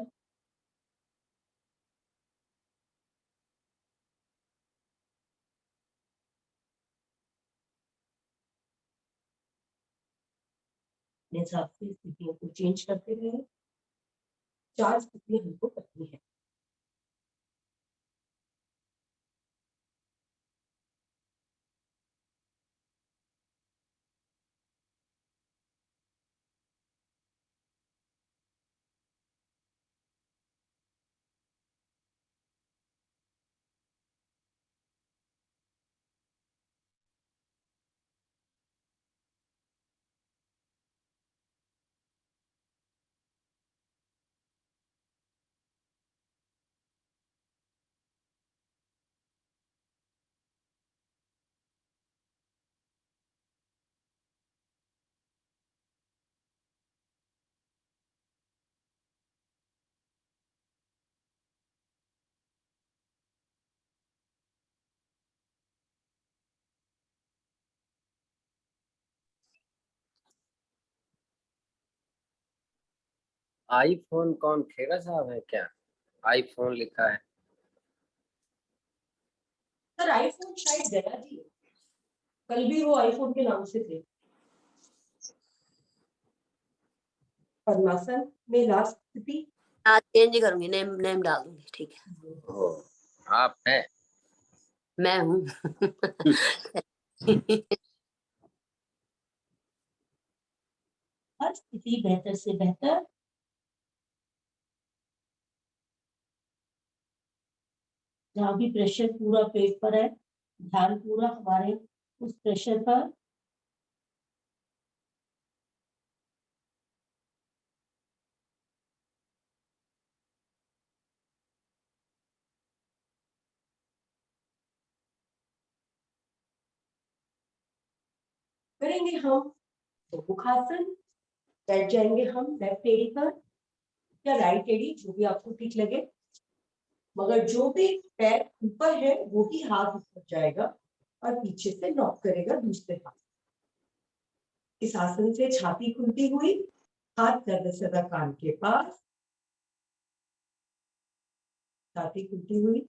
अपने हिसाब से स्थितियों को चेंज करते रहे। 4 स्थितियां हमको करनी है। आईफोन कौन, खेरा साहब है क्या? आईफोन लिखा है। सर आईफोन शायद गया जी, कल भी वो आईफोन के नाम से थे। पद्मासन में लास्ट स्थिति। आज चेंज करूंगी, नेम नेम डाल दूंगी। ठीक है, ओ, आप हैं? मैं हूँ। हर स्थिति बेहतर से बेहतर। जहाँ भी प्रेशर पूरा पेट पर है, ध्यान पूरा हमारे उस प्रेशर पर। करेंगे हम मुखासन। बैठ जाएंगे हम लेफ्ट एड़ी पर या राइट एड़ी, जो भी आपको ठीक लगे, मगर जो भी पैर ऊपर है वो ही हाथ ऊपर जाएगा और पीछे से लॉक करेगा दूसरे हाथ। इस आसन से छाती खुलती हुई, हाथ ज्यादा से ज्यादा कान के पास, छाती खुलती हुई।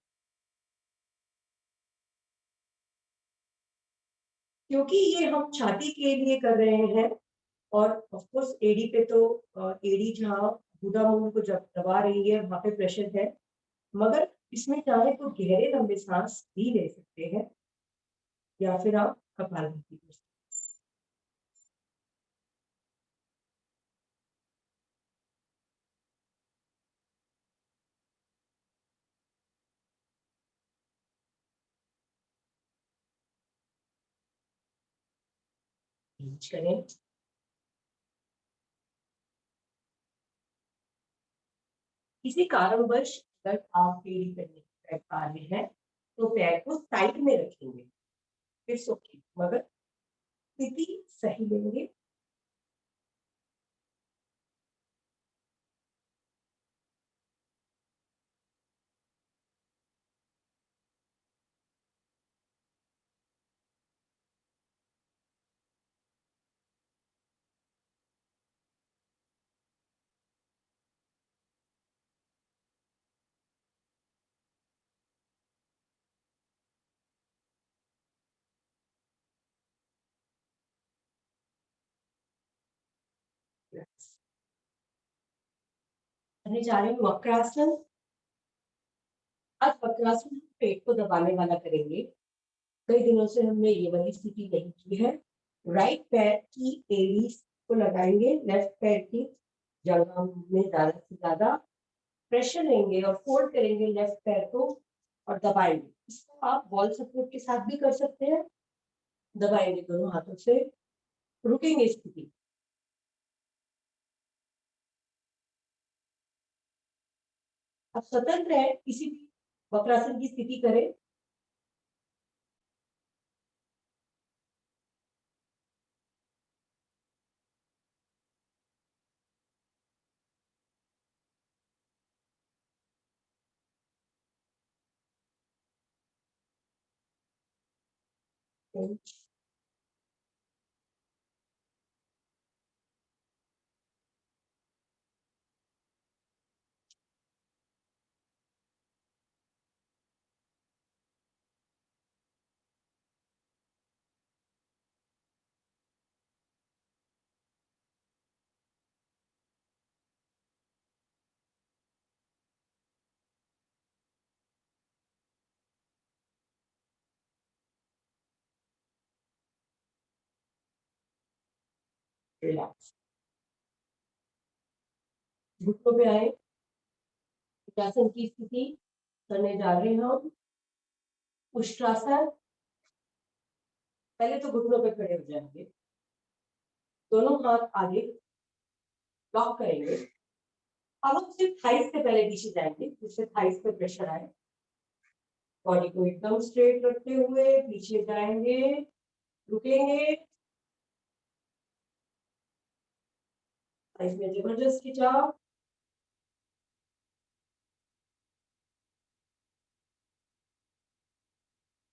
क्योंकि ये हम छाती के लिए कर रहे हैं और ऑफ कोर्स एड़ी पे तो एड़ी जहाँ गुदा मूल को जब दबा रही है वहां पे प्रेशर है, मगर इसमें चाहे तो गहरे लंबे सांस भी ले सकते हैं या फिर आप कपालभाति कर सकते हैं। करें। किसी कारणवश अगर आप एड़ी पे नहीं बैठ पा रहे हैं तो पैर को साइड में रखेंगे, इट्स ओके, मगर स्थिति सही लेंगे। करने जा रहे हैं वक्रासन। आज वक्रासन पेट को दबाने वाला करेंगे। कई दिनों से हमने ये वाली स्थिति नहीं की है। राइट पैर की एड़ी को लगाएंगे, लेफ्ट पैर की जगह में ज्यादा से ज्यादा प्रेशर लेंगे और फोल्ड करेंगे लेफ्ट पैर को और दबाएंगे। इसको आप बॉल सपोर्ट के साथ भी कर सकते हैं। दबाएंगे दोनों हाथों से, रुकेंगे स्थिति। आप स्वतंत्र है, किसी भी वक्रासन की स्थिति करें। रिलैक्स, घुटनों पे आए, वज्रासन की स्थिति करने जा रहे हैं हम। उष्ट्रासन। पहले तो घुटनों पे खड़े हो जाएंगे, दोनों हाथ आगे लॉक करेंगे। अब हम सिर्फ थाइस से पहले पीछे जाएंगे, जिससे थाइस पे प्रेशर आए। बॉडी को एकदम स्ट्रेट रखते हुए पीछे जाएंगे, रुकेंगे। थाइस में जबरदस्त खिंचाव।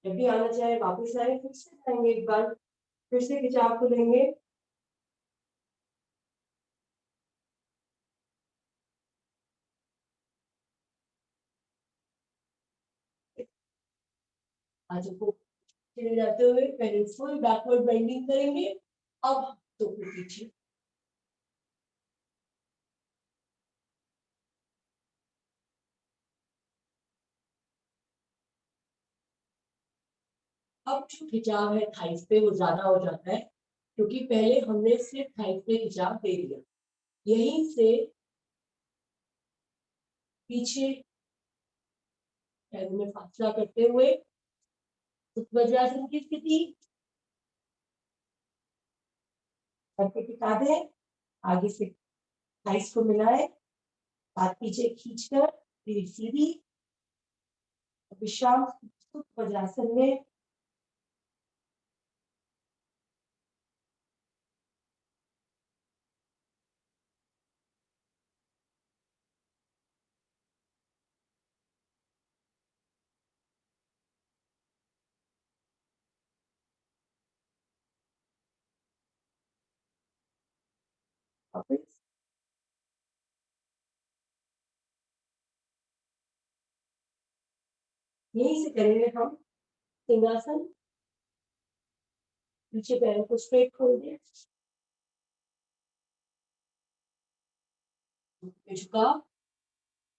जब भी आना चाहे वापस आए, फिर से जाएंगे, एक बार फिर से खिंचाव को लेंगे। आंचल को चले जाते हुए पहले फुल बैकवर्ड बेंडिंग करेंगे, अब तो फिर पीछे। अब जो खिंचाव है थाइस पे वो ज्यादा हो जाता है, क्योंकि पहले हमने सिर्फ थाइस पे खिंचाव दे दिया। यहीं से पीछे पैरों में फासला करते हुए वज्रासन की स्थिति, सर पे टिका दें, आगे से थाइस को मिलाए, हाथ पीछे खींचकर रीढ़ सीधी, विश्राम वज्रासन में। वापस यहीं से करेंगे हम सिंहासन। पीछे पैरों को स्ट्रेट खोल दें, झुका,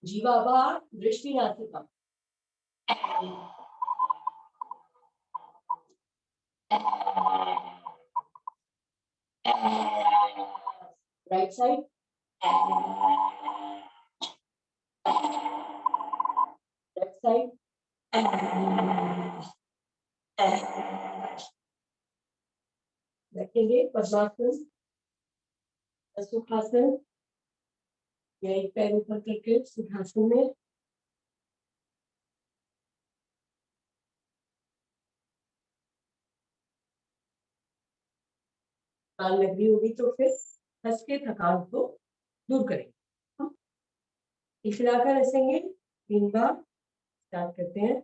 जीवा बाहर, दृष्टि नासिका। राइट साइड, लेफ्ट साइड, रखेंगे पद्मासन, सुखासन, या एक पैर ऊपर करके सिंहासन में। थकान लग रही होगी तो फिर हंस के थकान को दूर करेंगे। हम खिलाकर हंसेंगे 3 बार। स्टार्ट करते हैं।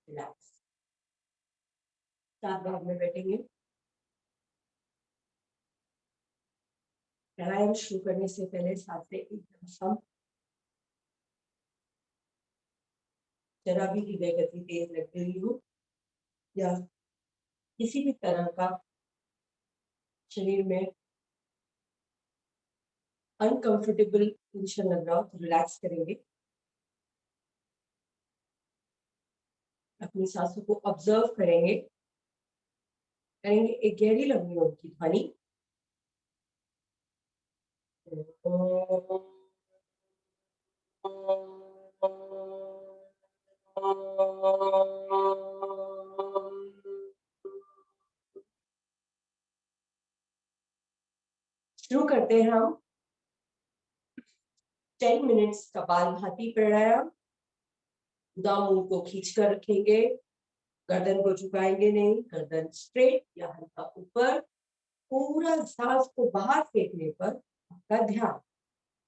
रिलैक्स। 7 भाग में बैठेंगे। प्राणायाम शुरू करने से पहले सांस से एकदम सम, जरा भी हृदय गति तेज लग रही हो या किसी भी तरह का शरीर में अनकंफर्टेबल पोजीशन लग रहा हो तो रिलैक्स करेंगे। अपनी सांसों को ऑब्जर्व करेंगे, करेंगे एक गहरी लंबी ओम की ध्वनि। शुरू करते हैं हम 10 मिनट्स कपालभाति प्राणायाम। दांव मुंह को खींचकर रखेंगे, गर्दन को झुकाएंगे नहीं, गर्दन स्ट्रेट या हल्का ऊपर। पूरा सांस को बाहर फेंकने पर आपका ध्यान।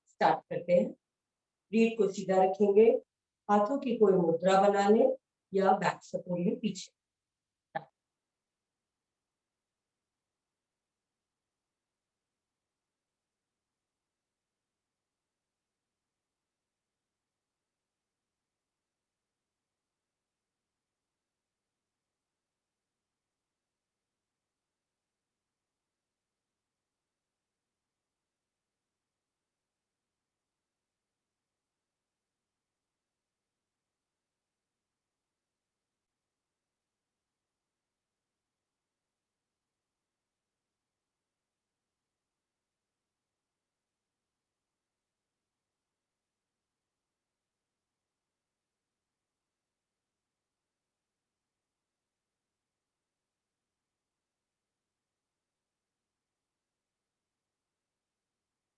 स्टार्ट करते हैं। रीढ़ को सीधा रखेंगे, हाथों की कोई मुद्रा बना लें या बैक सपोर्ट में पीछे।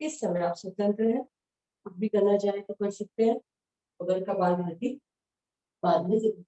इस समय आप स्वतंत्र हैं, कुछ भी करना चाहे तो कर सकते हैं। अगर कपालभाति बाद में जरूर।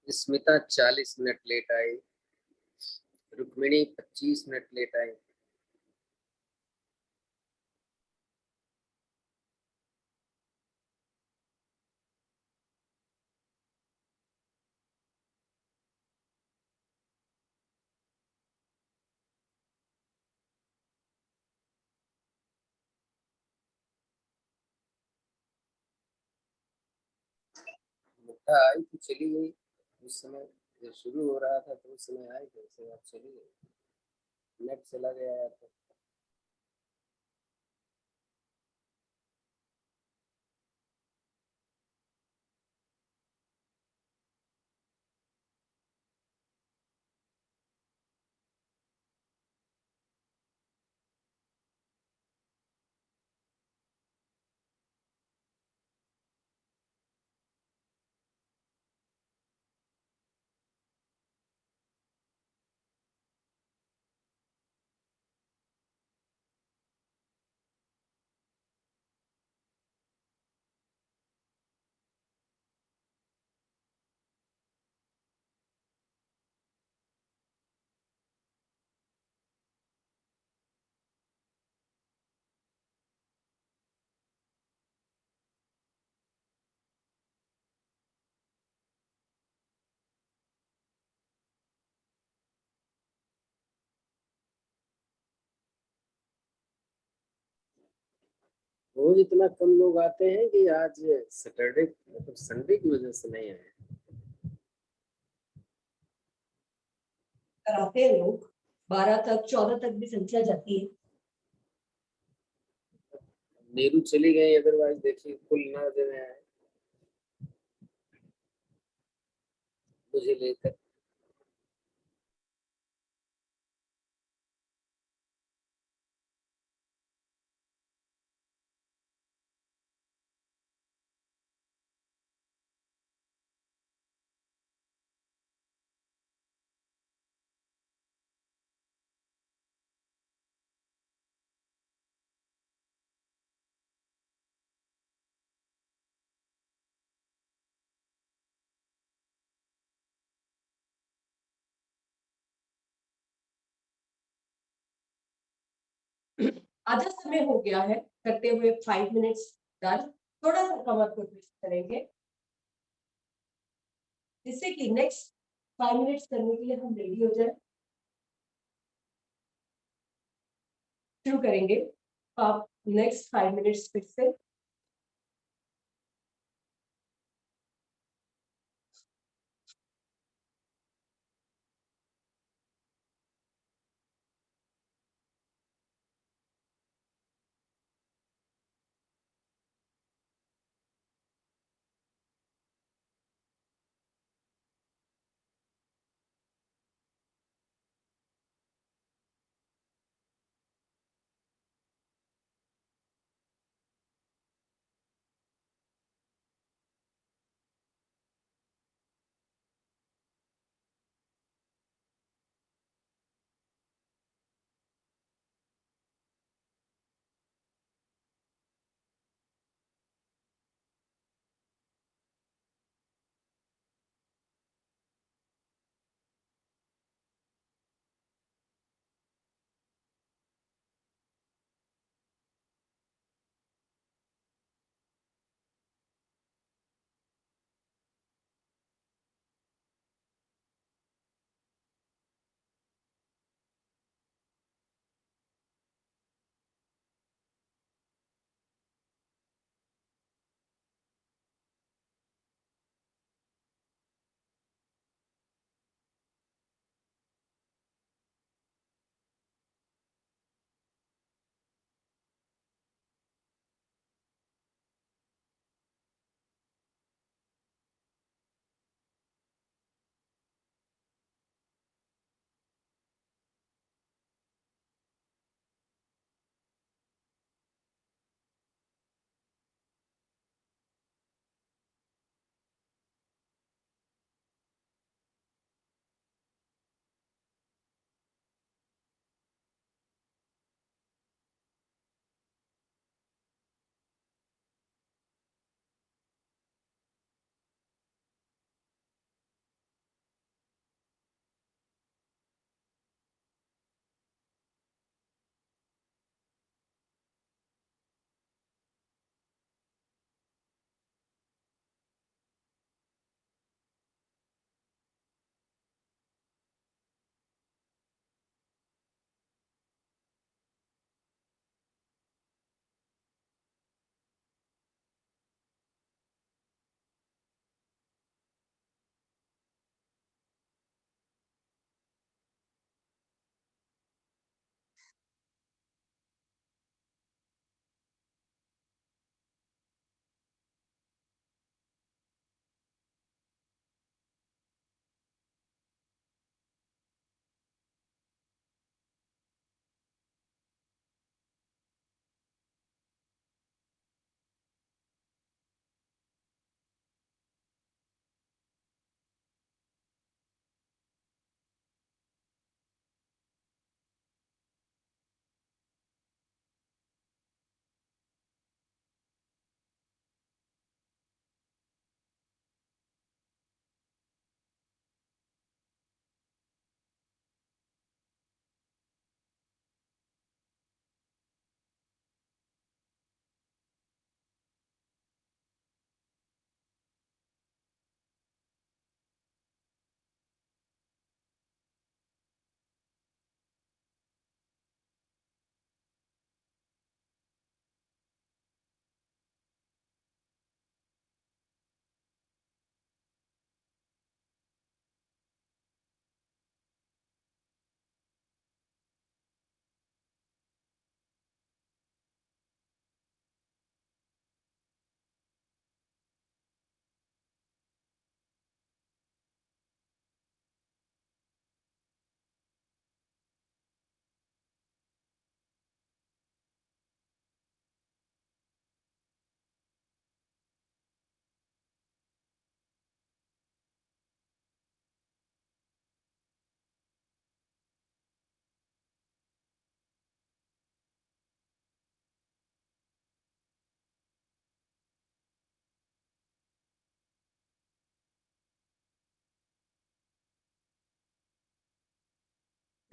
स्मिता 40 मिनट लेट आई, रुक्मिणी 25 मिनट लेट आई। मुक्ता आई तो चली गई, उस समय जब शुरू हो रहा था तो उस समय आई तो उसके बाद चली गई, नेट चला गया तो। रोज इतना कम लोग आते हैं कि आज सैटरडे मतलब संडे की वजह से नहीं आए। कराते हैं लोग 12 तक 14 तक भी संख्या जाती है। नीरू चली गई, अदरवाइज देखिए कुल 9 जने आए मुझे लेकर। आधा समय हो गया है करते हुए 5 मिनट्स डन। थोड़ा सा कमर को ट्विस्ट करेंगे जिससे कि नेक्स्ट 5 मिनट्स करने के लिए हम रेडी हो जाए। शुरू करेंगे आप नेक्स्ट 5 मिनट्स फिर से।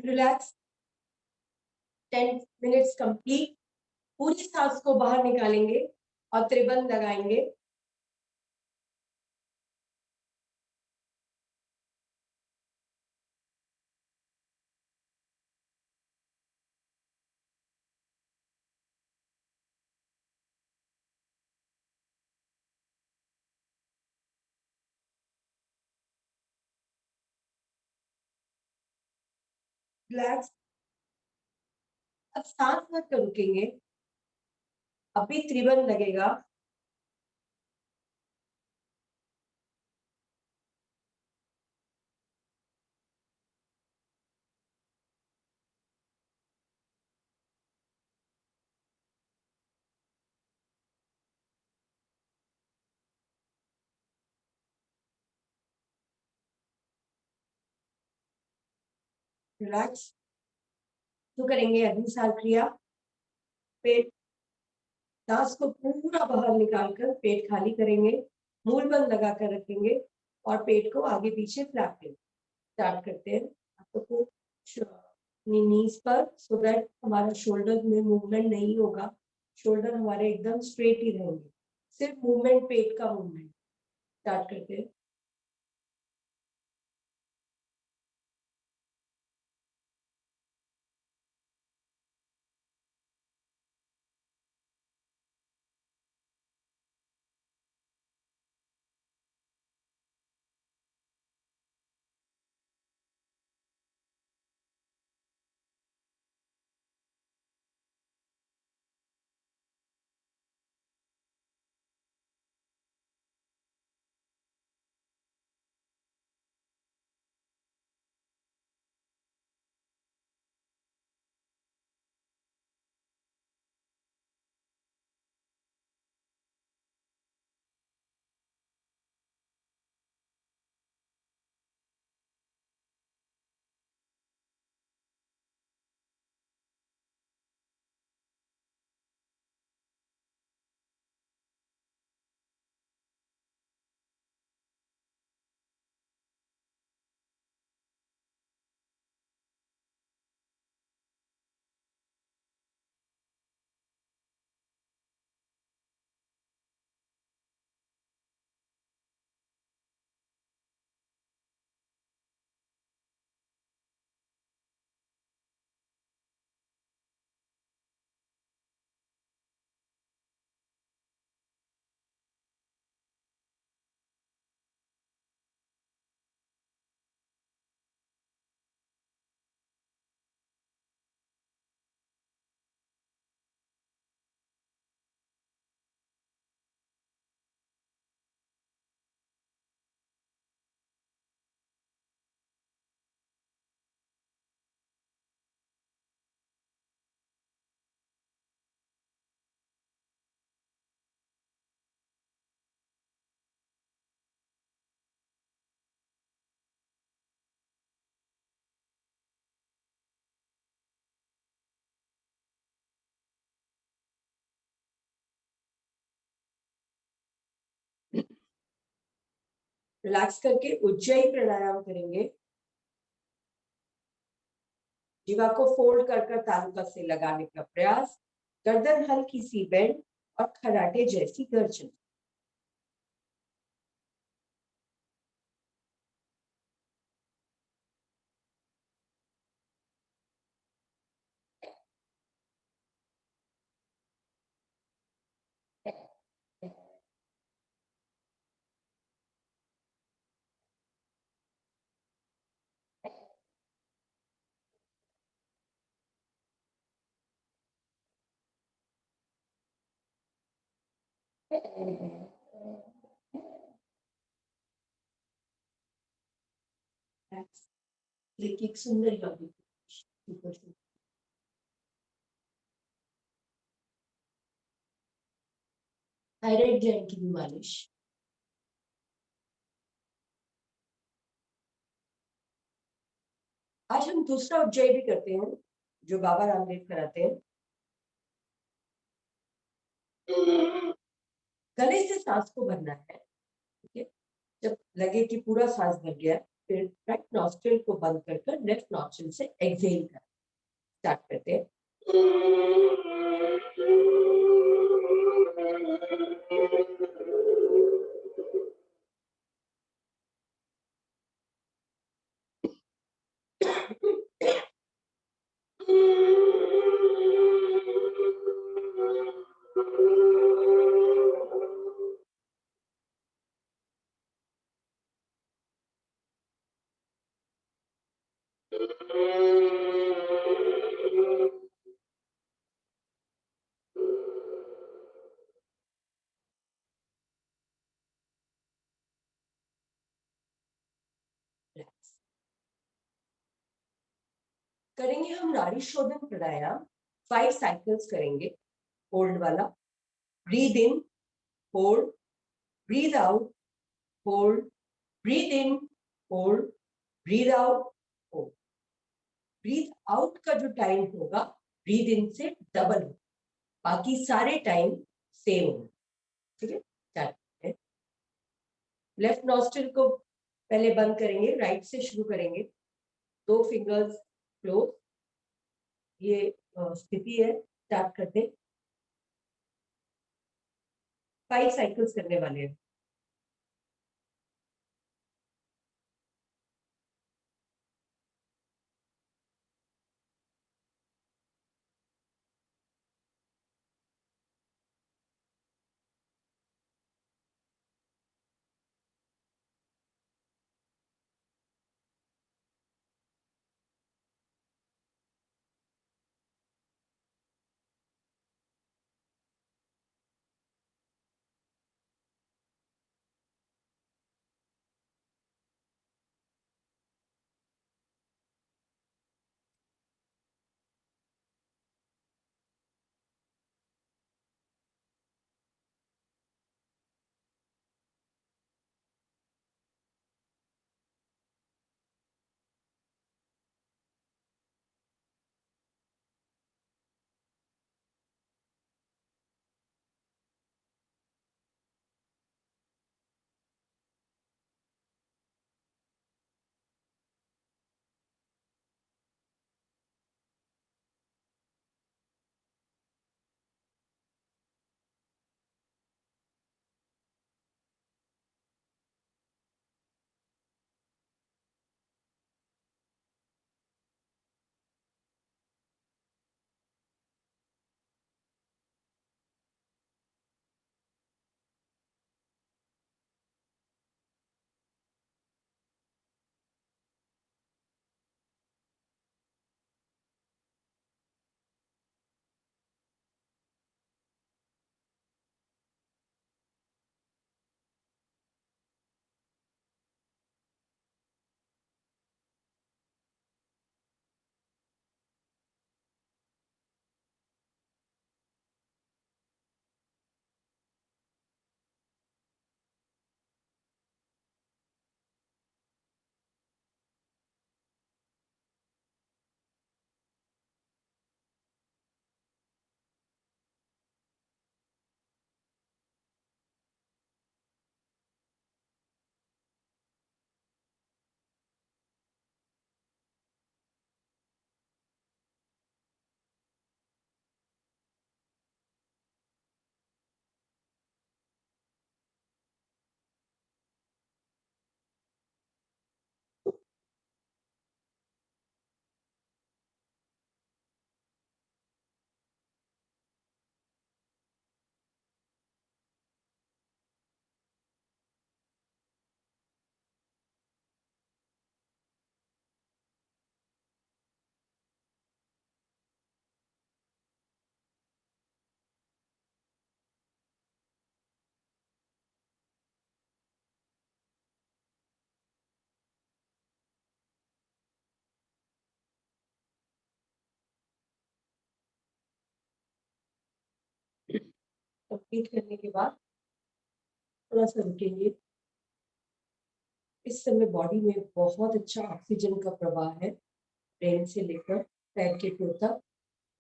रिलैक्स। 10 minutes complete. पूरी सांस को बाहर निकालेंगे और त्रिबंध लगाएंगे। रिलैक्स। अब सांस मत रुकेंगे, अभी त्रिबंध लगेगा। रिलैक्स। तो करेंगे अग्निसार क्रिया। पेट, सांस को पूरा बाहर निकालकर पेट खाली करेंगे, मूल बंद लगा कर रखेंगे और पेट को आगे पीछे फ्लैप स्टार्ट करते हैं। आपको नीज पर, सो दैट हमारा शोल्डर में मूवमेंट नहीं होगा, शोल्डर हमारे एकदम स्ट्रेट ही रहेंगे, सिर्फ मूवमेंट पेट का मूवमेंट। स्टार्ट करते हैं। रिलैक्स करके उज्जयी प्राणायाम करेंगे। जीवा को फोल्ड कर कर तालुका से लगाने का प्रयास, गर्दन हल्की सी बेंड और खराटे जैसी गर्जन। एक सुंदर यौगिक थायराइड ग्लैंड की भी मालिश। आज हम दूसरा उज्जयी भी करते हैं जो बाबा रामदेव कराते हैं। गले से सांस को भरना है। ठीक है, जब लगे कि पूरा सांस भर गया, फिर राइट नॉस्ट्रिल को बंद कर लेफ्ट नॉस्ट्रिल से एक्सहेल कर स्टार्ट करते हैं। करेंगे हम नाड़ी शोधन प्राणायाम 5 साइकिल्स करेंगे। होल्ड वाला, breathe in, hold, breathe out, hold, breathe in, hold, breathe out, hold. Breathe out का जो टाइम होगा ब्रीद इन से डबल होगा, बाकी सारे टाइम सेम होगा। ठीक है, स्टार्ट करते हैं। लेफ्ट नॉस्ट्रिल को पहले बंद करेंगे, राइट से शुरू करेंगे। 2 फिंगर्स क्लोज, ये स्थिति है। स्टार्ट करते हैं। 5 साइकिल्स करने वाले हैं। कंप्लीट करने के बाद थोड़ा सा रुकेंगे। इस समय बॉडी में बहुत अच्छा ऑक्सीजन का प्रवाह है, ब्रेन से लेकर पैर के टो तक,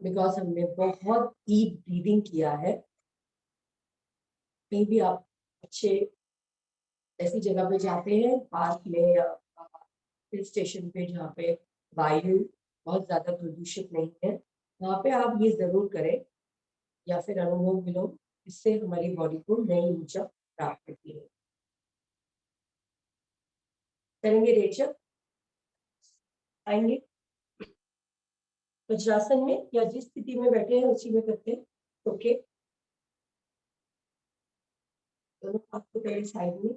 बिकॉज हमने बहुत डीप ब्रीदिंग किया है। कहीं भी आप अच्छे ऐसी जगह पे जाते हैं, पार्क में या हिल स्टेशन पे जहाँ पे वायु बहुत ज्यादा प्रदूषित नहीं है, वहां पे आप ये जरूर करें या फिर अनुलोम विलोम, इससे हमारी बॉडी को नई ऊर्जा प्राप्त होती है। करेंगे रेचक? आएंगे वज्रासन में या जिस स्थिति में बैठे हैं उसी में करते हैं। ओके, दोनों हाथ को पहले साइड में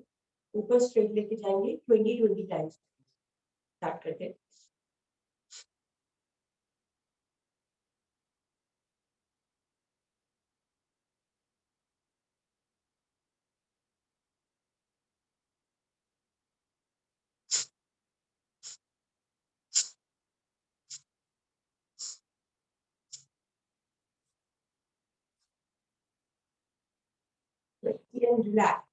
ऊपर स्ट्रेट लेके जाएंगे 20 टाइम्स। स्टार्ट करते हैं। रिलैक्स।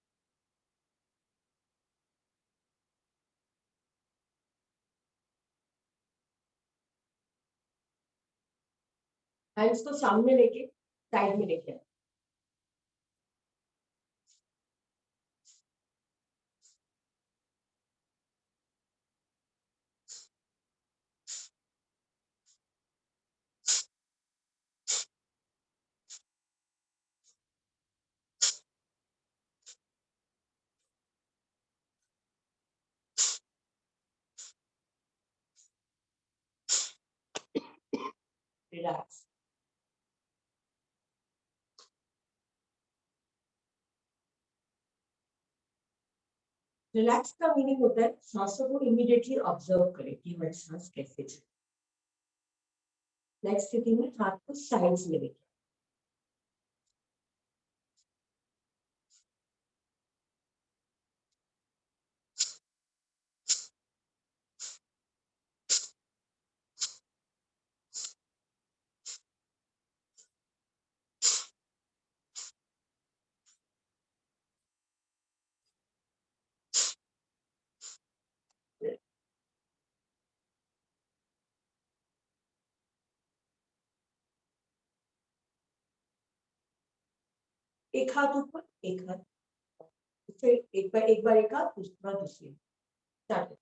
हैंड्स को सामने लेके साइड में लेके आए। रिलैक्स। रिलैक्स का मीनिंग होता है सांसों को इमीडिएटली ऑब्जर्व करें कि हमारी सांस कैसे चल। नेक्स्ट स्थिति में हाथ को साइड्स में लेके एक हाथ ऊपर एक हाथ, फिर एक बार एक हाथ, दूसरी बार दूसरी। स्टार्ट।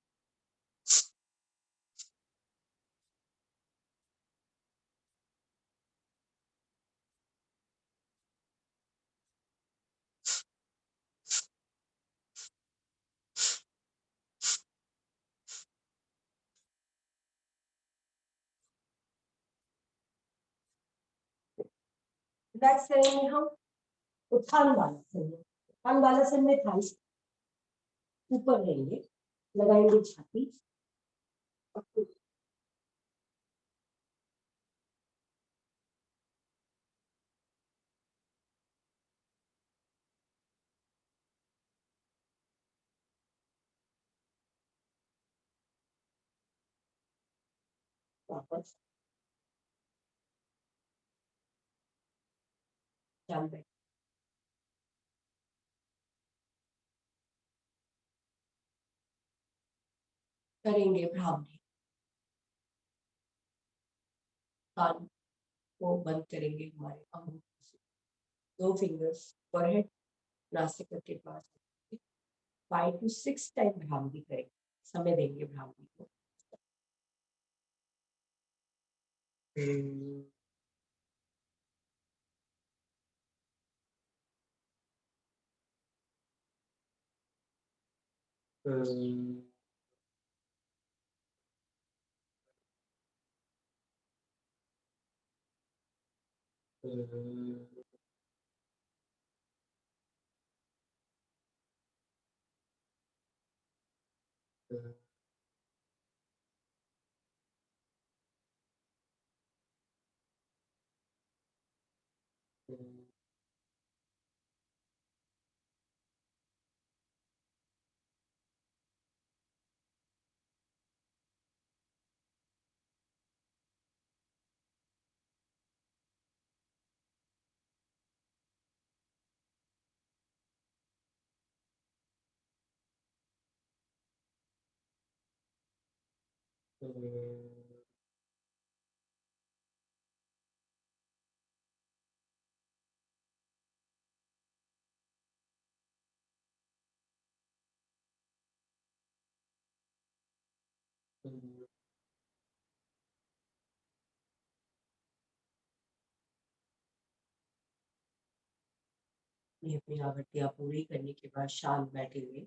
रिलैक्स करेंगे हम उत्थान बालासन में। उत्थान बालासन में थाइस ऊपर रहेंगे, लगाएंगे छाती और वापस जान बैठ। करेंगे भ्रामरी। कान को बंद करेंगे हमारे अंगूठों से, 2 फिंगर्स फॉरहेड नासिका के पास, 5 to 6 टाइम भ्रामरी करेंगे। समय देंगे भ्रामरी को। ये अपनी आवृत्तियां पूरी करने के बाद शांत बैठेंगे।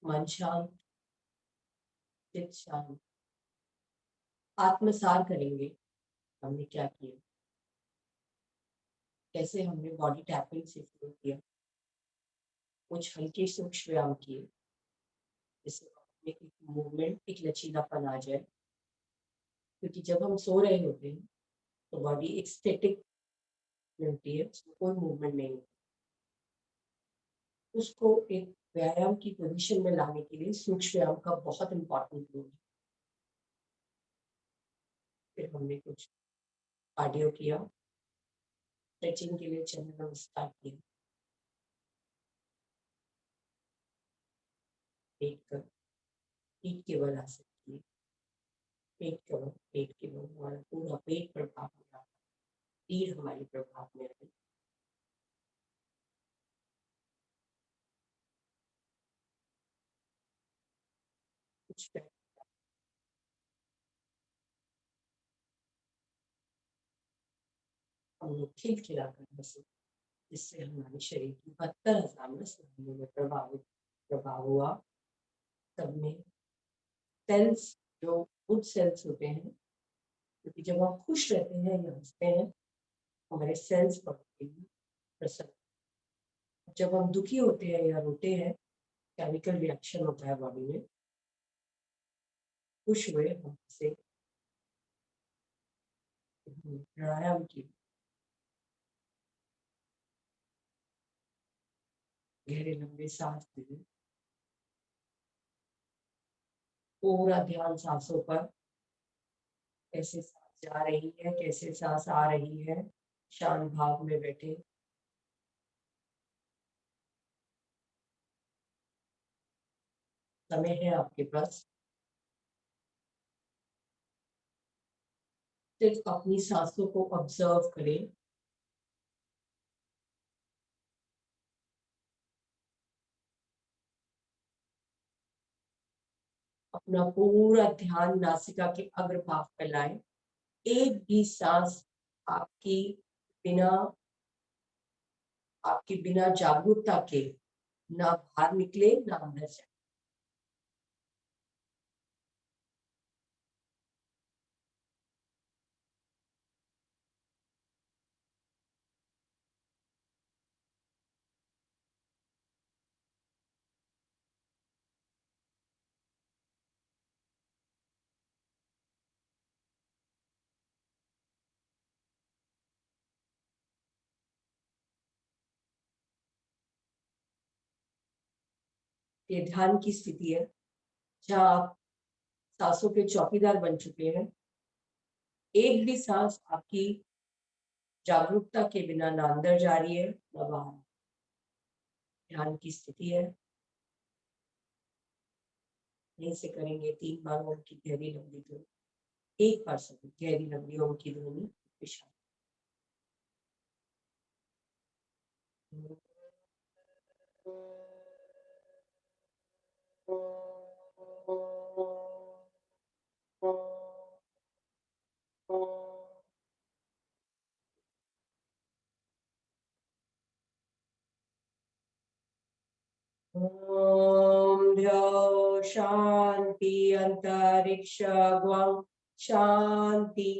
मन शांत, चित शांत। आत्मसार करेंगे हमने क्या किया, कैसे हमने बॉडी टैपिंग से शुरू किया, कुछ हल्के सूक्ष्म व्यायाम किए जिससे एक मूवमेंट, एक लचीलापन आ जाए। क्योंकि जब हम सो रहे होते हैं तो बॉडी एक स्टैटिक मिलती है, उसमें कोई मूवमेंट नहीं होती। उसको एक व्यायाम की पोजीशन में लाने के लिए सूक्ष्म व्यायाम का बहुत इंपॉर्टेंट रोल है। फिर हमने कुछ कार्डियो किया, स्ट्रेचिंग के लिए चरण नमस्कार किया, पेट कर पीठ के बल आसन किए, पेट के बल हमारा पूरा पेट प्रभाव में आता है, रीढ़ हमारे प्रभाव में आती है। कुछ पैर हम लोग खिलखिलाकर हंसे, जिससे हमारे शरीर की 72,000 नसों में प्रभाव हुआ। सब में सेल्स, जो गुड सेल्स होते हैं, क्योंकि जब हम खुश रहते हैं या हंसते हैं हमारे सेल्स बढ़ते हैं, प्रसन्न। जब हम दुखी होते हैं या रोते हैं केमिकल रिएक्शन होता है बॉडी में। खुश हुए हमसे प्राणायाम की, गहरे लंबे सांस लिए, पूरा ध्यान सांसों पर, कैसे सांस जा रही है कैसे सांस आ रही है। शांत भाव में बैठे, समय है आपके पास, सिर्फ अपनी सांसों को ऑब्जर्व करें। अपना पूरा ध्यान नासिका के अग्रभाग पर लाएं। एक भी सांस आपकी बिना जागरूकता के ना बाहर निकले ना अंदर जाए। ये ध्यान की स्थिति है जहाँ आप सांसों के चौकीदार बन चुके हैं। एक भी सांस आपकी जागरूकता के बिना ना अंदर जा रही है ना बाहर। ध्यान की स्थिति है। यहीं से करेंगे 3 बार ओम की गहरी लंबी ध्वनि, एक बार सभी गहरी लंबी ओम की ध्वनि विशाल। ओम द्यौ शांति अंतरिक्ष ग्वं शांति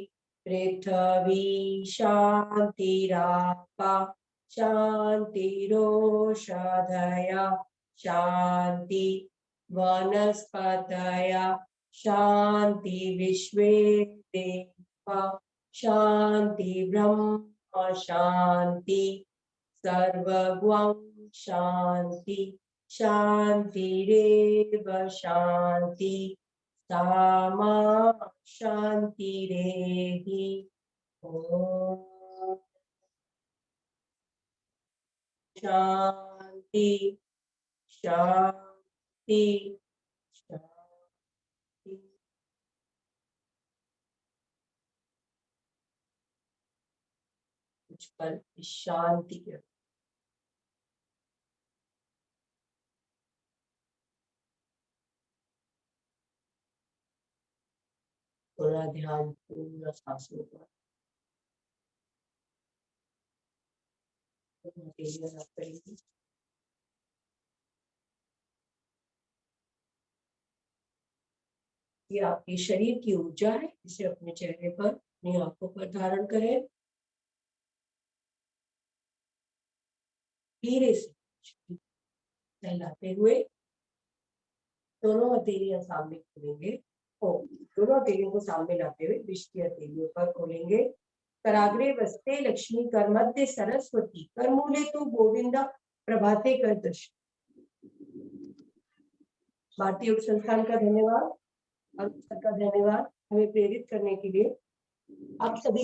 पृथ्वी शांतिरापा शांतिरोषधया शांति वनस्पतया शांति विश्वे देवा शांति ब्रह्म शांति सर्वगुं शांति शांतिरेव शांति सामा शांतिरेहि। ओम शांति शांति शांति। मुझ पर शांति के पूरा ध्यान पूरा सांसों पर करेंगे। ये आपके शरीर की ऊर्जा है, इसे अपने चेहरे पर, अपनी आंखों पर धारण करें। धीरे से फैलाते हुए दोनों हथेलियां सामने खोलेंगे। दोनों हथेलियों को सामने लाते हुए विश्व की हथेलियों पर खोलेंगे। कराग्रे वस्ते लक्ष्मी कर मध्य सरस्वती कर मूले तू गोविंदा प्रभाते कर दर्शन। भारतीय योग संस्थान का धन्यवाद, का धन्यवाद हमें प्रेरित करने के लिए। आप सभी